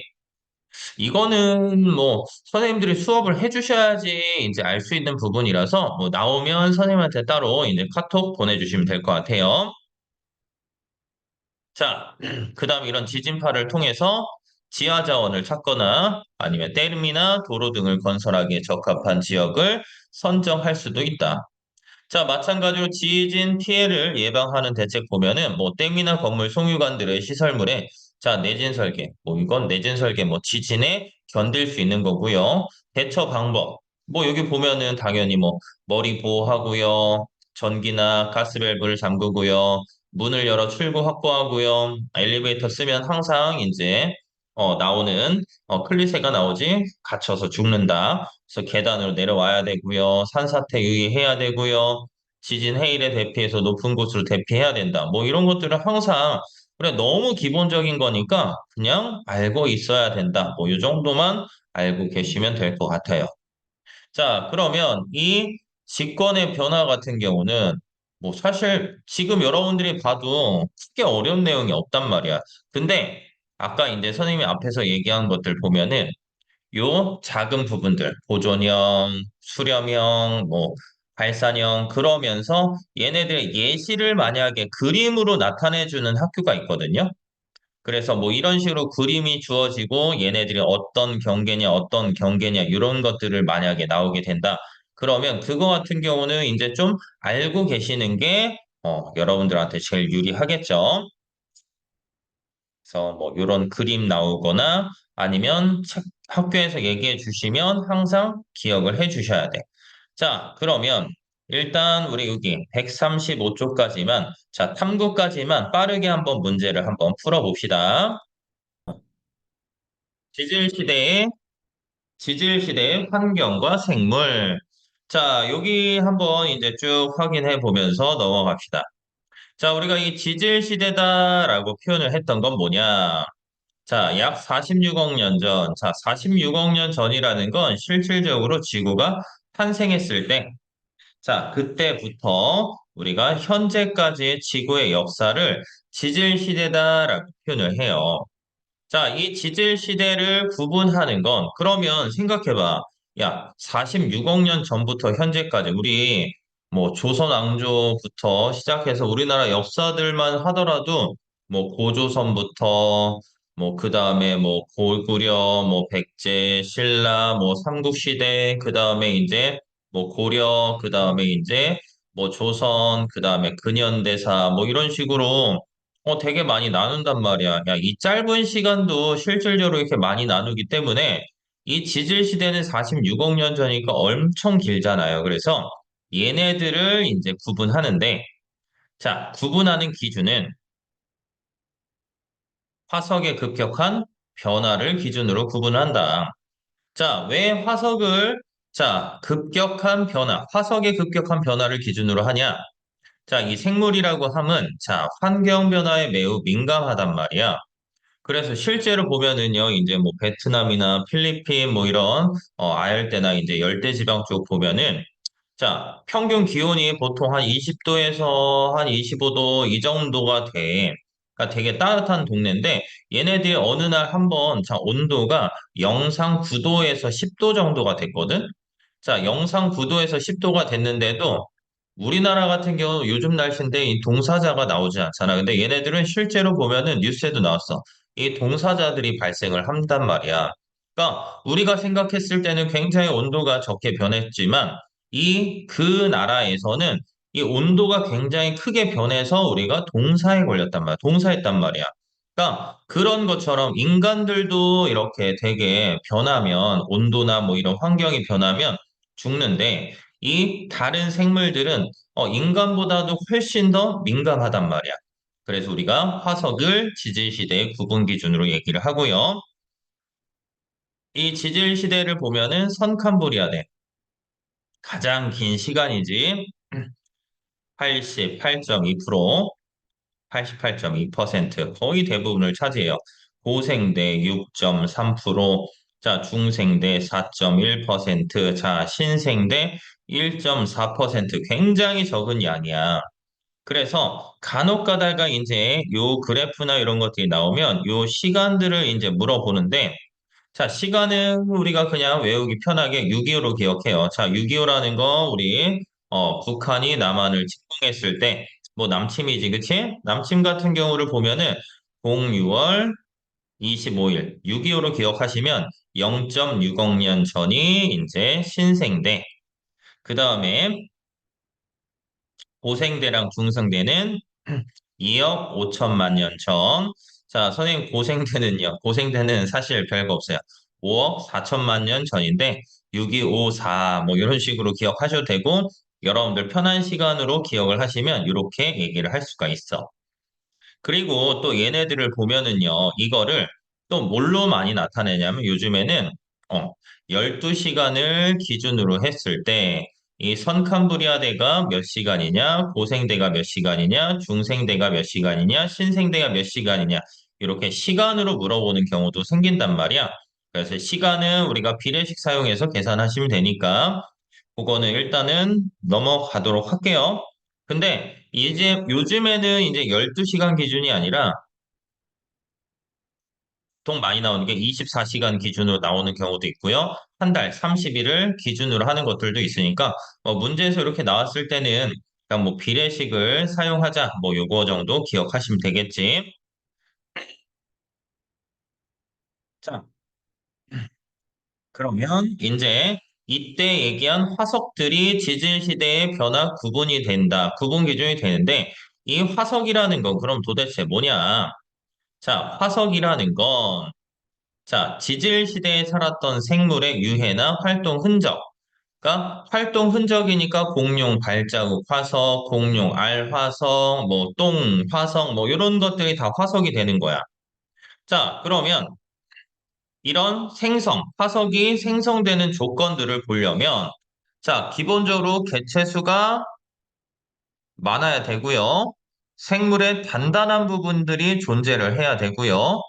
이거는 뭐 선생님들이 수업을 해주셔야지 이제 알 수 있는 부분이라서 뭐 나오면 선생님한테 따로 이제 카톡 보내주시면 될 것 같아요. 자, 그다음 이런 지진파를 통해서 지하 자원을 찾거나 아니면 댐이나 도로 등을 건설하기에 적합한 지역을 선정할 수도 있다. 자, 마찬가지로 지진 피해를 예방하는 대책 보면은 뭐 댐이나 건물 송유관들의 시설물에 자, 내진 설계. 뭐 이건 내진 설계 뭐 지진에 견딜 수 있는 거고요. 대처 방법. 뭐 여기 보면은 당연히 뭐 머리 보호하고요. 전기나 가스 밸브를 잠그고요. 문을 열어 출구 확보하고요. 엘리베이터 쓰면 항상 이제 나오는 클리세가 나오지 갇혀서 죽는다. 그래서 계단으로 내려와야 되고요. 산사태 유의해야 되고요. 지진 해일에 대피해서 높은 곳으로 대피해야 된다. 뭐 이런 것들은 항상 그래 너무 기본적인 거니까 그냥 알고 있어야 된다. 뭐 이 정도만 알고 계시면 될 것 같아요. 자, 그러면 이 직권의 변화 같은 경우는 뭐 사실 지금 여러분들이 봐도 크게 어려운 내용이 없단 말이야. 근데 아까 이제 선생님이 앞에서 얘기한 것들 보면은 요 작은 부분들, 보존형, 수렴형, 뭐 발산형 그러면서 얘네들의 예시를 만약에 그림으로 나타내주는 학교가 있거든요. 그래서 뭐 이런 식으로 그림이 주어지고 얘네들이 어떤 경계냐 이런 것들을 만약에 나오게 된다. 그러면 그거 같은 경우는 이제 좀 알고 계시는 게 여러분들한테 제일 유리하겠죠. 그래서 뭐 이런 그림 나오거나 아니면 학교에서 얘기해 주시면 항상 기억을 해 주셔야 돼. 자, 그러면 일단 우리 여기 135쪽까지만, 자, 탐구까지만 빠르게 한번 문제를 한번 풀어봅시다. 지질 시대의 지질 시대의 환경과 생물. 자, 여기 한번 이제 쭉 확인해 보면서 넘어갑시다. 자, 우리가 이 지질 시대다라고 표현을 했던 건 뭐냐? 자, 약 46억 년 전. 자, 46억 년 전이라는 건 실질적으로 지구가 탄생했을 때, 자, 그때부터 우리가 현재까지의 지구의 역사를 지질 시대다라고 표현을 해요. 자, 이 지질 시대를 구분하는 건 그러면 생각해봐. 야, 46억 년 전부터 현재까지 우리 뭐 조선 왕조부터 시작해서 우리나라 역사들만 하더라도 뭐 고조선부터 뭐 그다음에 뭐 고구려, 뭐 백제, 신라, 뭐 삼국시대, 그다음에 이제 뭐 고려, 그다음에 이제 뭐 조선, 그다음에 근현대사 뭐 이런 식으로 되게 많이 나눈단 말이야. 야, 이 짧은 시간도 실질적으로 이렇게 많이 나누기 때문에 이 지질 시대는 46억 년 전이니까 엄청 길잖아요. 그래서 얘네들을 이제 구분하는데, 자, 구분하는 기준은 화석의 급격한 변화를 기준으로 구분한다. 자, 왜 화석을, 자, 급격한 변화, 화석의 급격한 변화를 기준으로 하냐? 자, 이 생물이라고 함은, 자, 환경 변화에 매우 민감하단 말이야. 그래서 실제로 보면은요, 이제 뭐 베트남이나 필리핀 뭐 이런 아열대나 이제 열대지방 쪽 보면은 자, 평균 기온이 보통 한 20도에서 한 25도 이 정도가 돼. 그러니까 되게 따뜻한 동네인데 얘네들이 어느 날 한번 자, 온도가 영상 9도에서 10도 정도가 됐거든. 자, 영상 9도에서 10도가 됐는데도 우리나라 같은 경우 요즘 날씨인데 이 동사자가 나오지 않잖아. 근데 얘네들은 실제로 보면은 뉴스에도 나왔어. 이 동사자들이 발생을 한단 말이야. 그러니까 우리가 생각했을 때는 굉장히 온도가 적게 변했지만 그 나라에서는 이 온도가 굉장히 크게 변해서 우리가 동사에 걸렸단 말이야. 동사했단 말이야. 그러니까 그런 것처럼 인간들도 이렇게 되게 변하면 온도나 뭐 이런 환경이 변하면 죽는데 이 다른 생물들은 인간보다도 훨씬 더 민감하단 말이야. 그래서 우리가 화석을 지질시대의 구분 기준으로 얘기를 하고요. 이 지질시대를 보면은 선캄브리아대 가장 긴 시간이지. 88.2%, 88.2% 거의 대부분을 차지해요. 고생대 6.3%, 자, 중생대 4.1%, 자, 신생대 1.4% 굉장히 적은 양이야. 그래서 간혹 가다가 이제 요 그래프나 이런 것들이 나오면 요 시간들을 이제 물어보는데 자, 시간은 우리가 그냥 외우기 편하게 6.25로 기억해요. 자, 6.25라는 거 우리 북한이 남한을 침공했을 때 뭐 남침이지, 그치? 남침 같은 경우를 보면은 06월 25일 6.25로 기억하시면 0.6억 년 전이 이제 신생대. 그 다음에 고생대랑 중생대는 2억 5천만 년 전. 자, 선생님 고생대는요. 고생대는 사실 별거 없어요. 5억 4천만 년 전인데 6254 뭐 이런 식으로 기억하셔도 되고 여러분들 편한 시간으로 기억을 하시면 이렇게 얘기를 할 수가 있어. 그리고 또 얘네들을 보면은요, 이거를 또 뭘로 많이 나타내냐면 요즘에는 어, 12시간을 기준으로 했을 때 이 선캄브리아대가 몇 시간이냐, 고생대가 몇 시간이냐, 중생대가 몇 시간이냐, 신생대가 몇 시간이냐 이렇게 시간으로 물어보는 경우도 생긴단 말이야. 그래서 시간은 우리가 비례식 사용해서 계산하시면 되니까 그거는 일단은 넘어가도록 할게요. 근데 이제 요즘에는 이제 12시간 기준이 아니라 보통 많이 나오는 게 24시간 기준으로 나오는 경우도 있고요. 한 달 30일을 기준으로 하는 것들도 있으니까 문제에서 이렇게 나왔을 때는 그냥 뭐 비례식을 사용하자 뭐 요거 정도 기억하시면 되겠지. 자, 그러면 이제 이때 얘기한 화석들이 지질 시대의 변화 구분이 된다. 구분 기준이 되는데 이 화석이라는 건 그럼 도대체 뭐냐? 자, 화석이라는 건 자, 지질 시대에 살았던 생물의 유해나 활동 흔적. 그러니까 활동 흔적이니까 공룡 발자국 화석, 공룡 알 화석, 뭐 똥 화석, 뭐 이런 것들이 다 화석이 되는 거야. 자, 그러면 이런 생성, 화석이 생성되는 조건들을 보려면 자, 기본적으로 개체수가 많아야 되고요. 생물의 단단한 부분들이 존재를 해야 되고요.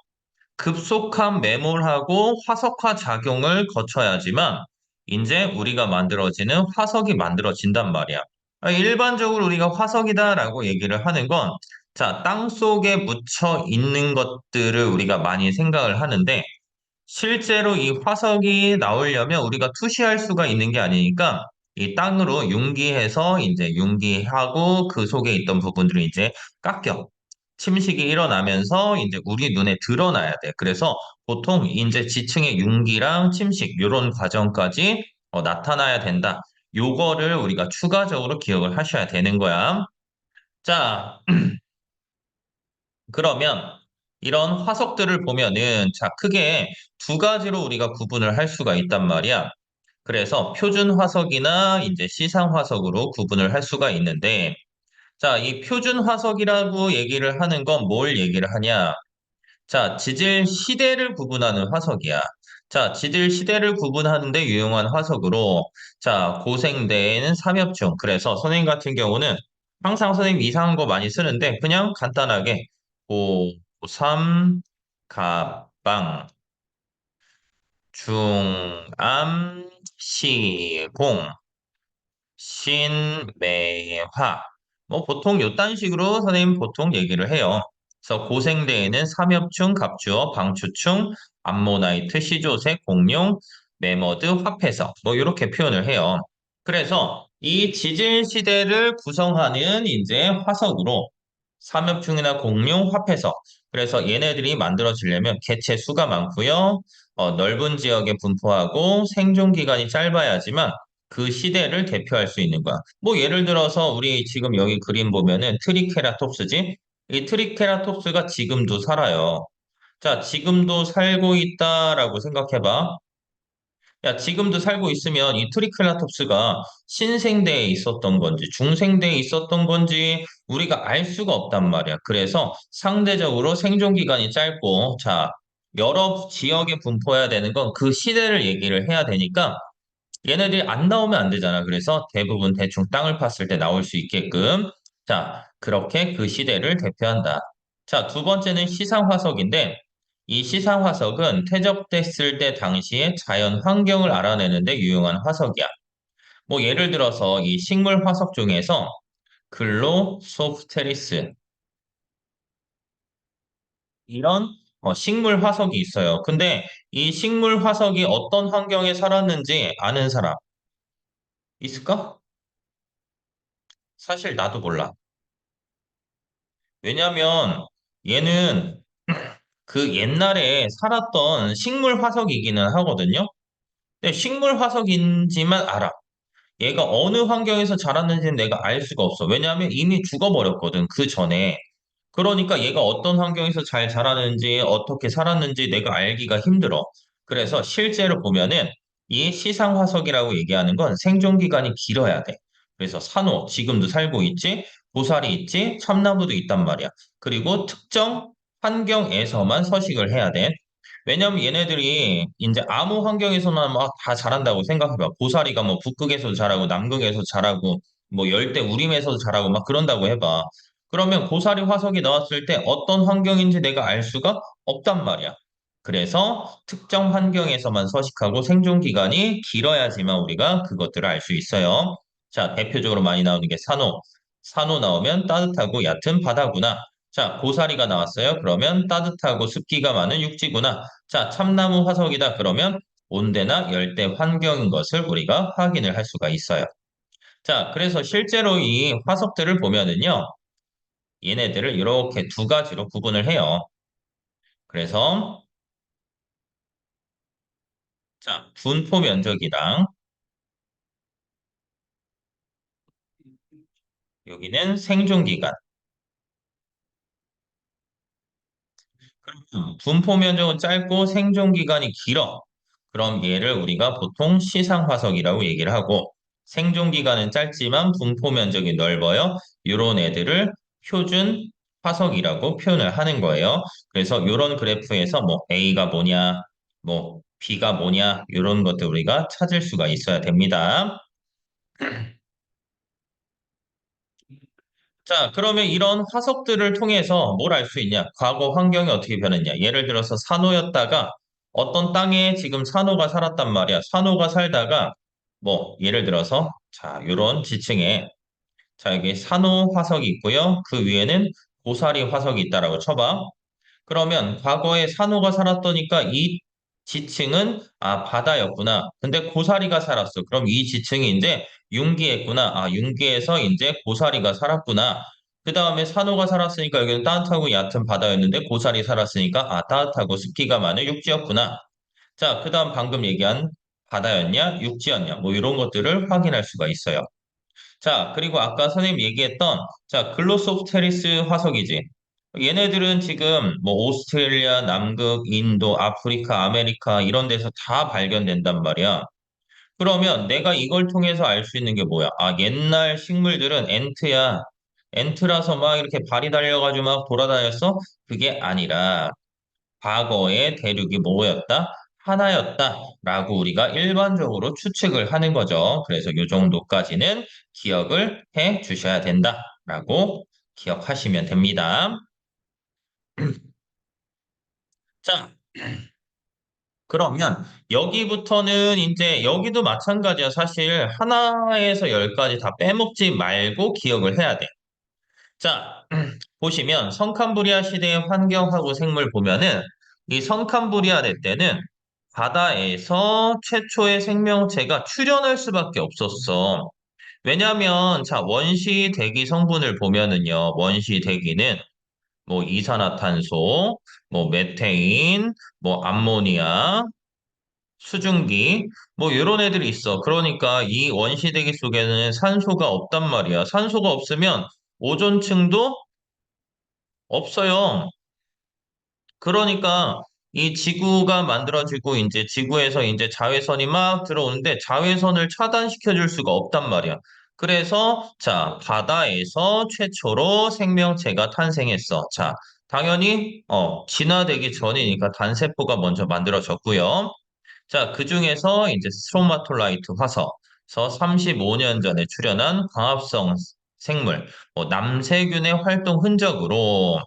급속한 매몰하고 화석화 작용을 거쳐야지만 이제 우리가 만들어지는 화석이 만들어진단 말이야. 일반적으로 우리가 화석이다라고 얘기를 하는 건 자, 땅 속에 묻혀 있는 것들을 우리가 많이 생각을 하는데 실제로 이 화석이 나오려면 우리가 투시할 수가 있는 게 아니니까 이 땅으로 융기해서 이제 융기하고 그 속에 있던 부분들이 이제 깎여 침식이 일어나면서 이제 우리 눈에 드러나야 돼. 그래서 보통 이제 지층의 융기랑 침식 이런 과정까지 나타나야 된다. 요거를 우리가 추가적으로 기억을 하셔야 되는 거야. 자, 그러면 이런 화석들을 보면은 자, 크게 두 가지로 우리가 구분을 할 수가 있단 말이야. 그래서 표준 화석이나 이제 시상 화석으로 구분을 할 수가 있는데 자, 이 표준 화석이라고 얘기를 하는 건 뭘 얘기를 하냐? 자, 지질 시대를 구분하는 화석이야. 자, 지질 시대를 구분하는데 유용한 화석으로 자, 고생대에는 삼엽중. 그래서 선생님 같은 경우는 항상 선생님 이상한 거 많이 쓰는데 그냥 간단하게 고, 삼, 갑방, 중암, 시공, 신매화. 뭐 보통 요딴 식으로 선생님 보통 얘기를 해요. 그래서 고생대에는 삼엽충, 갑주어, 방추충, 암모나이트, 시조새, 공룡, 매머드, 화폐석 뭐 이렇게 표현을 해요. 그래서 이 지질 시대를 구성하는 이제 화석으로 삼엽충이나 공룡, 화폐석. 그래서 얘네들이 만들어지려면 개체 수가 많고요. 넓은 지역에 분포하고 생존 기간이 짧아야지만 그 시대를 대표할 수 있는 거야. 뭐 예를 들어서 우리 지금 여기 그림 보면은 트리케라톱스지? 이 트리케라톱스가 지금도 살아요. 자, 지금도 살고 있다라고 생각해봐. 야, 지금도 살고 있으면 이 트리케라톱스가 신생대에 있었던 건지 중생대에 있었던 건지 우리가 알 수가 없단 말이야. 그래서 상대적으로 생존 기간이 짧고, 자, 여러 지역에 분포해야 되는 건 그 시대를 얘기를 해야 되니까 얘네들이 안 나오면 안 되잖아. 그래서 대부분 대충 땅을 팠을 때 나올 수 있게끔. 자, 그렇게 그 시대를 대표한다. 자, 두 번째는 시상화석인데, 이 시상화석은 퇴적됐을 때 당시의 자연 환경을 알아내는데 유용한 화석이야. 뭐 예를 들어서 이 식물 화석 중에서 글로소프테리스 이런 식물 화석이 있어요. 근데 이 식물 화석이 어떤 환경에 살았는지 아는 사람 있을까? 사실 나도 몰라. 왜냐면 얘는 그 옛날에 살았던 식물 화석이기는 하거든요. 근데 식물 화석인지만 알아. 얘가 어느 환경에서 자랐는지는 내가 알 수가 없어. 왜냐하면 이미 죽어버렸거든, 그 전에. 그러니까 얘가 어떤 환경에서 잘 자라는지, 어떻게 살았는지 내가 알기가 힘들어. 그래서 실제로 보면은 이 시상화석이라고 얘기하는 건 생존 기간이 길어야 돼. 그래서 산호, 지금도 살고 있지, 고사리 있지, 참나무도 있단 말이야. 그리고 특정 환경에서만 서식을 해야 돼. 왜냐면 얘네들이 이제 아무 환경에서나 막 다 자란다고 생각해봐. 고사리가 뭐 북극에서도 자라고 남극에서 자라고 뭐 열대 우림에서도 자라고 막 그런다고 해봐. 그러면 고사리 화석이 나왔을 때 어떤 환경인지 내가 알 수가 없단 말이야. 그래서 특정 환경에서만 서식하고 생존 기간이 길어야지만 우리가 그것들을 알 수 있어요. 자, 대표적으로 많이 나오는 게 산호. 산호 나오면 따뜻하고 얕은 바다구나. 자, 고사리가 나왔어요. 그러면 따뜻하고 습기가 많은 육지구나. 자, 참나무 화석이다. 그러면 온대나 열대 환경인 것을 우리가 확인을 할 수가 있어요. 자, 그래서 실제로 이 화석들을 보면은요. 얘네들을 이렇게 두 가지로 구분을 해요. 그래서 자, 분포 면적이랑 여기는 생존 기간. 분포 면적은 짧고 생존 기간이 길어. 그럼 얘를 우리가 보통 시상 화석이라고 얘기를 하고 생존 기간은 짧지만 분포 면적이 넓어요. 이런 애들을 표준 화석이라고 표현을 하는 거예요. 그래서 이런 그래프에서 뭐 A가 뭐냐, 뭐 B가 뭐냐 이런 것들 우리가 찾을 수가 있어야 됩니다. 자, 그러면 이런 화석들을 통해서 뭘 알 수 있냐? 과거 환경이 어떻게 변했냐? 예를 들어서 산호였다가 어떤 땅에 지금 산호가 살았단 말이야. 산호가 살다가 뭐 예를 들어서 자, 요런 지층에 자, 여기 산호 화석이 있고요. 그 위에는 고사리 화석이 있다라고 쳐봐. 그러면 과거에 산호가 살았더니까 이 지층은 바다였구나. 근데 고사리가 살았어. 그럼 이 지층이 이제 융기했구나. 융기에서 이제 고사리가 살았구나. 그 다음에 산호가 살았으니까 여기는 따뜻하고 얕은 바다였는데 고사리 살았으니까 따뜻하고 습기가 많은 육지였구나. 자, 그 다음 방금 얘기한 바다였냐, 육지였냐, 뭐 이런 것들을 확인할 수가 있어요. 자, 그리고 아까 선생님 얘기했던, 자, 글로소프테리스 화석이지. 얘네들은 지금 뭐 오스트레일리아, 남극, 인도, 아프리카, 아메리카 이런 데서 다 발견된단 말이야. 그러면 내가 이걸 통해서 알 수 있는 게 뭐야? 옛날 식물들은 엔트야. 엔트라서 막 이렇게 발이 달려가지고 막 돌아다녔어? 그게 아니라 과거의 대륙이 뭐였다? 하나였다라고 우리가 일반적으로 추측을 하는 거죠. 그래서 이 정도까지는 기억을 해 주셔야 된다라고 기억하시면 됩니다. 자, 그러면 여기부터는 이제 여기도 마찬가지야. 사실 하나에서 열까지 다 빼먹지 말고 기억을 해야 돼. 자, 보시면 성캄브리아 시대의 환경하고 생물 보면은 이 성캄브리아 대 때는 바다에서 최초의 생명체가 출현할 수밖에 없었어. 왜냐면, 자, 원시 대기 성분을 보면은요, 원시 대기는 뭐 이산화탄소, 뭐 메테인, 뭐 암모니아, 수증기, 뭐 이런 애들이 있어. 그러니까 이 원시 대기 속에는 산소가 없단 말이야. 산소가 없으면 오존층도 없어요. 그러니까 이 지구가 만들어지고 이제 지구에서 이제 자외선이 막 들어오는데 자외선을 차단시켜 줄 수가 없단 말이야. 그래서 자, 바다에서 최초로 생명체가 탄생했어. 자, 당연히 진화되기 전이니까 단세포가 먼저 만들어졌고요. 자, 그중에서 이제 스트로마톨라이트 화석에서 35년 전에 출현한 광합성 생물, 뭐 남세균의 활동 흔적으로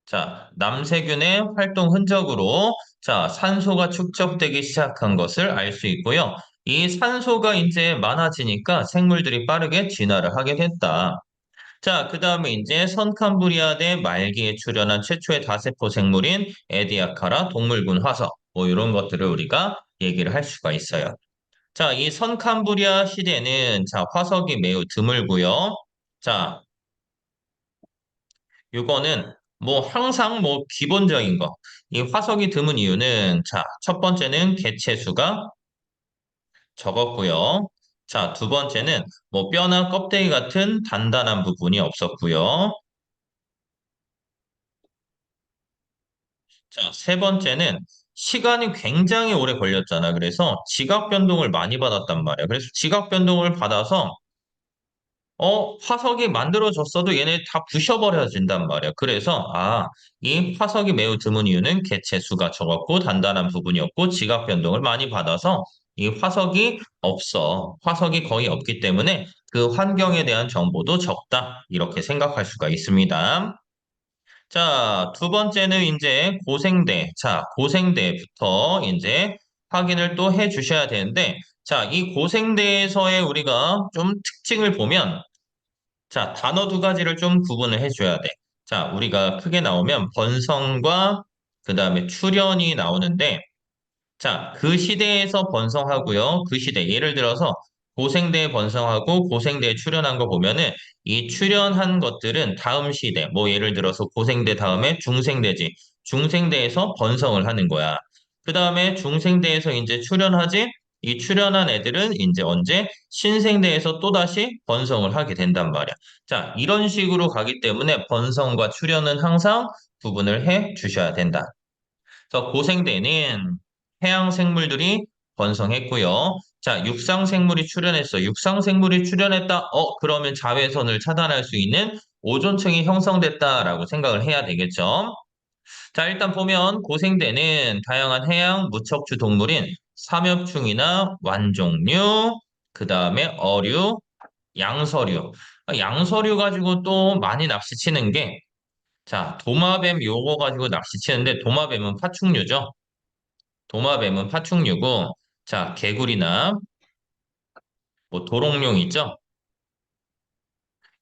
자, 남세균의 활동 흔적으로 자, 산소가 축적되기 시작한 것을 알 수 있고요. 이 산소가 이제 많아지니까 생물들이 빠르게 진화를 하게 됐다. 자, 그 다음에 이제 선캄브리아대 말기에 출현한 최초의 다세포 생물인 에디아카라 동물군 화석, 뭐 이런 것들을 우리가 얘기를 할 수가 있어요. 자, 이 선캄브리아 시대는 자, 화석이 매우 드물고요. 자, 요거는 뭐 항상 뭐 기본적인 거. 이 화석이 드문 이유는 자, 첫 번째는 개체 수가 적었고요. 자, 두 번째는 뭐 뼈나 껍데기 같은 단단한 부분이 없었고요. 자, 세 번째는 시간이 굉장히 오래 걸렸잖아. 그래서 지각 변동을 많이 받았단 말이야. 그래서 지각 변동을 받아서 화석이 만들어졌어도 얘네 다 부셔버려진단 말이야. 그래서, 이 화석이 매우 드문 이유는 개체 수가 적었고, 단단한 부분이었고, 지각 변동을 많이 받아서 이 화석이 없어. 화석이 거의 없기 때문에 그 환경에 대한 정보도 적다. 이렇게 생각할 수가 있습니다. 자, 두 번째는 이제 고생대. 자, 고생대부터 이제 확인을 또 해 주셔야 되는데, 자, 이 고생대에서의 우리가 좀 특징을 보면, 자, 단어 두 가지를 좀 구분을 해줘야 돼. 자, 우리가 크게 나오면 번성과 그 다음에 출현이 나오는데, 자, 그 시대에서 번성하고요. 그 시대, 예를 들어서 고생대에 번성하고 고생대에 출현한 거 보면은 이 출현한 것들은 다음 시대, 뭐 예를 들어서 고생대 다음에 중생대지. 중생대에서 번성을 하는 거야. 그 다음에 중생대에서 이제 출현하지? 이 출현한 애들은 이제 언제? 신생대에서 또다시 번성을 하게 된단 말이야. 자, 이런 식으로 가기 때문에 번성과 출현은 항상 구분을 해 주셔야 된다. 그래서 고생대는 해양 생물들이 번성했고요. 자, 육상 생물이 출현했어. 육상 생물이 출현했다. 그러면 자외선을 차단할 수 있는 오존층이 형성됐다라고 생각을 해야 되겠죠. 자, 일단 보면 고생대는 다양한 해양 무척추 동물인 삼엽충이나 완종류, 그 다음에 어류, 양서류. 양서류 가지고 또 많이 낚시치는 게, 자, 도마뱀 요거 가지고 낚시치는데 도마뱀은 파충류죠. 도마뱀은 파충류고, 자, 개구리나 뭐 도롱뇽 있죠?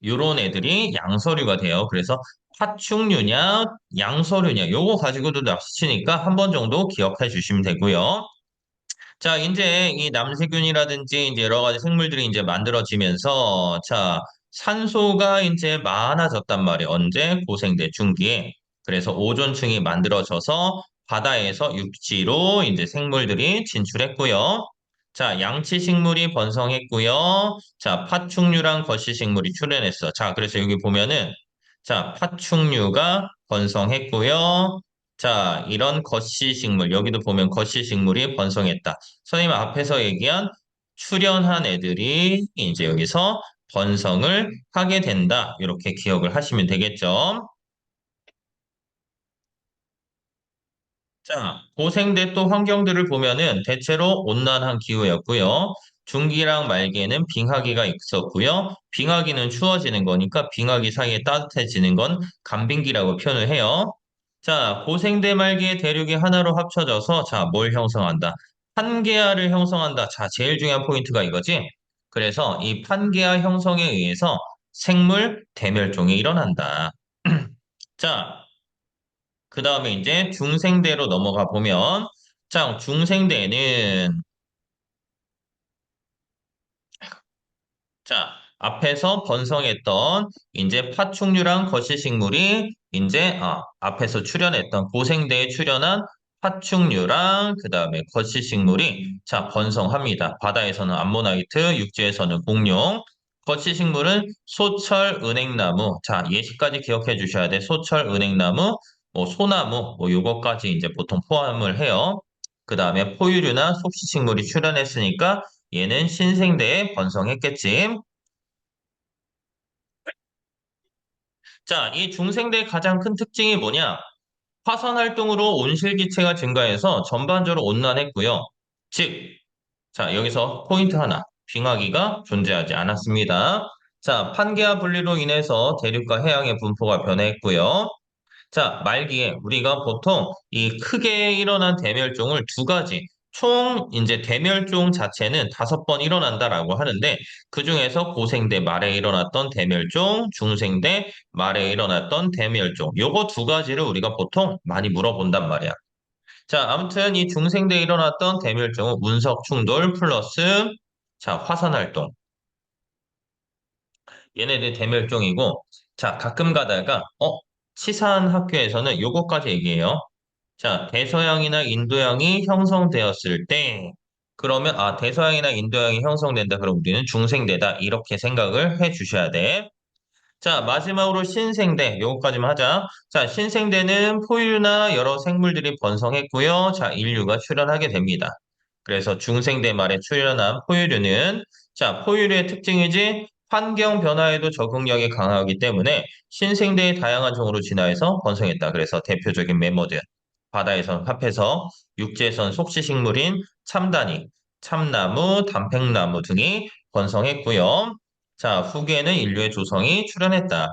요런 애들이 양서류가 돼요. 그래서 파충류냐, 양서류냐, 요거 가지고도 낚시치니까 한 번 정도 기억해 주시면 되고요. 자, 이제 이 남세균이라든지 이제 여러 가지 생물들이 이제 만들어지면서, 자, 산소가 이제 많아졌단 말이에요. 언제? 고생대 중기에. 그래서 오존층이 만들어져서 바다에서 육지로 이제 생물들이 진출했고요. 자, 양치식물이 번성했고요. 자, 파충류랑 거시식물이 출현했어. 자, 그래서 여기 보면은, 자, 파충류가 번성했고요. 자, 이런 거시식물, 여기도 보면 거시식물이 번성했다. 선생님 앞에서 얘기한 출연한 애들이 이제 여기서 번성을 하게 된다. 이렇게 기억을 하시면 되겠죠. 자, 고생대 또 환경들을 보면은 대체로 온난한 기후였고요. 중기랑 말기에는 빙하기가 있었고요. 빙하기는 추워지는 거니까 빙하기 사이에 따뜻해지는 건 간빙기라고 표현을 해요. 자, 고생대 말기의 대륙이 하나로 합쳐져서 자, 뭘 형성한다? 판게아를 형성한다. 자, 제일 중요한 포인트가 이거지. 그래서 이 판게아 형성에 의해서 생물 대멸종이 일어난다. 자, 그 다음에 이제 중생대로 넘어가 보면, 자, 중생대는 자, 앞에서 번성했던 이제 파충류랑 거시식물이 이제 앞에서 출현했던 고생대에 출현한 파충류랑 그다음에 거시식물이 자, 번성합니다. 바다에서는 암모나이트, 육지에서는 공룡. 거시식물은 소철, 은행나무. 자, 예시까지 기억해 주셔야 돼. 소철, 은행나무, 뭐 소나무, 뭐 요거까지 이제 보통 포함을 해요. 그다음에 포유류나 속시식물이 출현했으니까 얘는 신생대에 번성했겠지. 자, 이 중생대의 가장 큰 특징이 뭐냐? 화산 활동으로 온실기체가 증가해서 전반적으로 온난했고요. 즉, 자, 여기서 포인트 하나. 빙하기가 존재하지 않았습니다. 자, 판게와 분리로 인해서 대륙과 해양의 분포가 변했고요. 자, 말기에 우리가 보통 이 크게 일어난 대멸종을 두 가지, 총 이제 대멸종 자체는 5번 일어난다라고 하는데 그중에서 고생대 말에 일어났던 대멸종, 중생대 말에 일어났던 대멸종, 요거 두 가지를 우리가 보통 많이 물어본단 말이야. 자, 아무튼 이 중생대에 일어났던 대멸종은 운석 충돌 플러스 자, 화산 활동. 얘네들 대멸종이고 자, 가끔 가다가 치산 학교에서는 요거까지 얘기해요. 자, 대서양이나 인도양이 형성되었을 때, 그러면, 대서양이나 인도양이 형성된다. 그럼 우리는 중생대다. 이렇게 생각을 해 주셔야 돼. 자, 마지막으로 신생대. 요거까지만 하자. 자, 신생대는 포유류나 여러 생물들이 번성했고요. 자, 인류가 출현하게 됩니다. 그래서 중생대 말에 출현한 포유류는, 자, 포유류의 특징이지, 환경 변화에도 적응력이 강하기 때문에 신생대의 다양한 종으로 진화해서 번성했다. 그래서 대표적인 멤버들. 바다에선 합해서 육지에선 속시식물인 참다니, 참나무, 담팽나무 등이 번성했고요. 자, 후기에는 인류의 조성이 출현했다.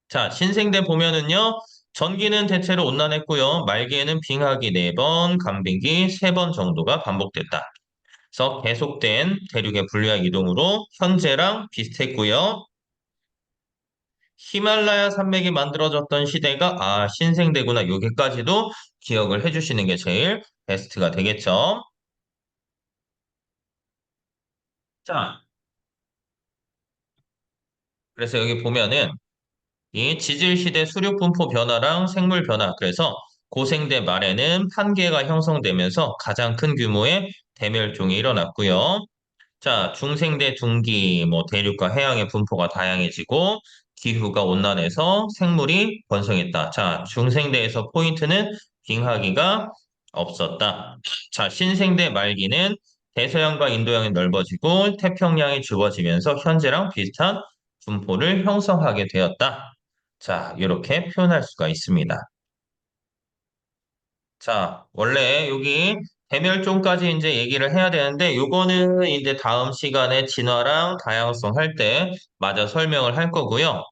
자, 신생대 보면은요, 전기는 대체로 온난했고요. 말기에는 빙하기 4번, 간빙기 3번 정도가 반복됐다. 그래서 계속된 대륙의 분리학 이동으로 현재랑 비슷했고요. 히말라야 산맥이 만들어졌던 시대가 신생대구나 여기까지도 기억을 해주시는 게 제일 베스트가 되겠죠. 자, 그래서 여기 보면은 이 지질시대 수륙분포 변화랑 생물 변화 그래서 고생대 말에는 판계가 형성되면서 가장 큰 규모의 대멸종이 일어났고요. 자, 중생대 둥기, 뭐 대륙과 해양의 분포가 다양해지고 기후가 온난해서 생물이 번성했다. 자, 중생대에서 포인트는 빙하기가 없었다. 자, 신생대 말기는 대서양과 인도양이 넓어지고 태평양이 좁아지면서 현재랑 비슷한 분포를 형성하게 되었다. 자, 이렇게 표현할 수가 있습니다. 자, 원래 여기 대멸종까지 이제 얘기를 해야 되는데, 요거는 이제 다음 시간에 진화랑 다양성 할 때 마저 설명을 할 거고요.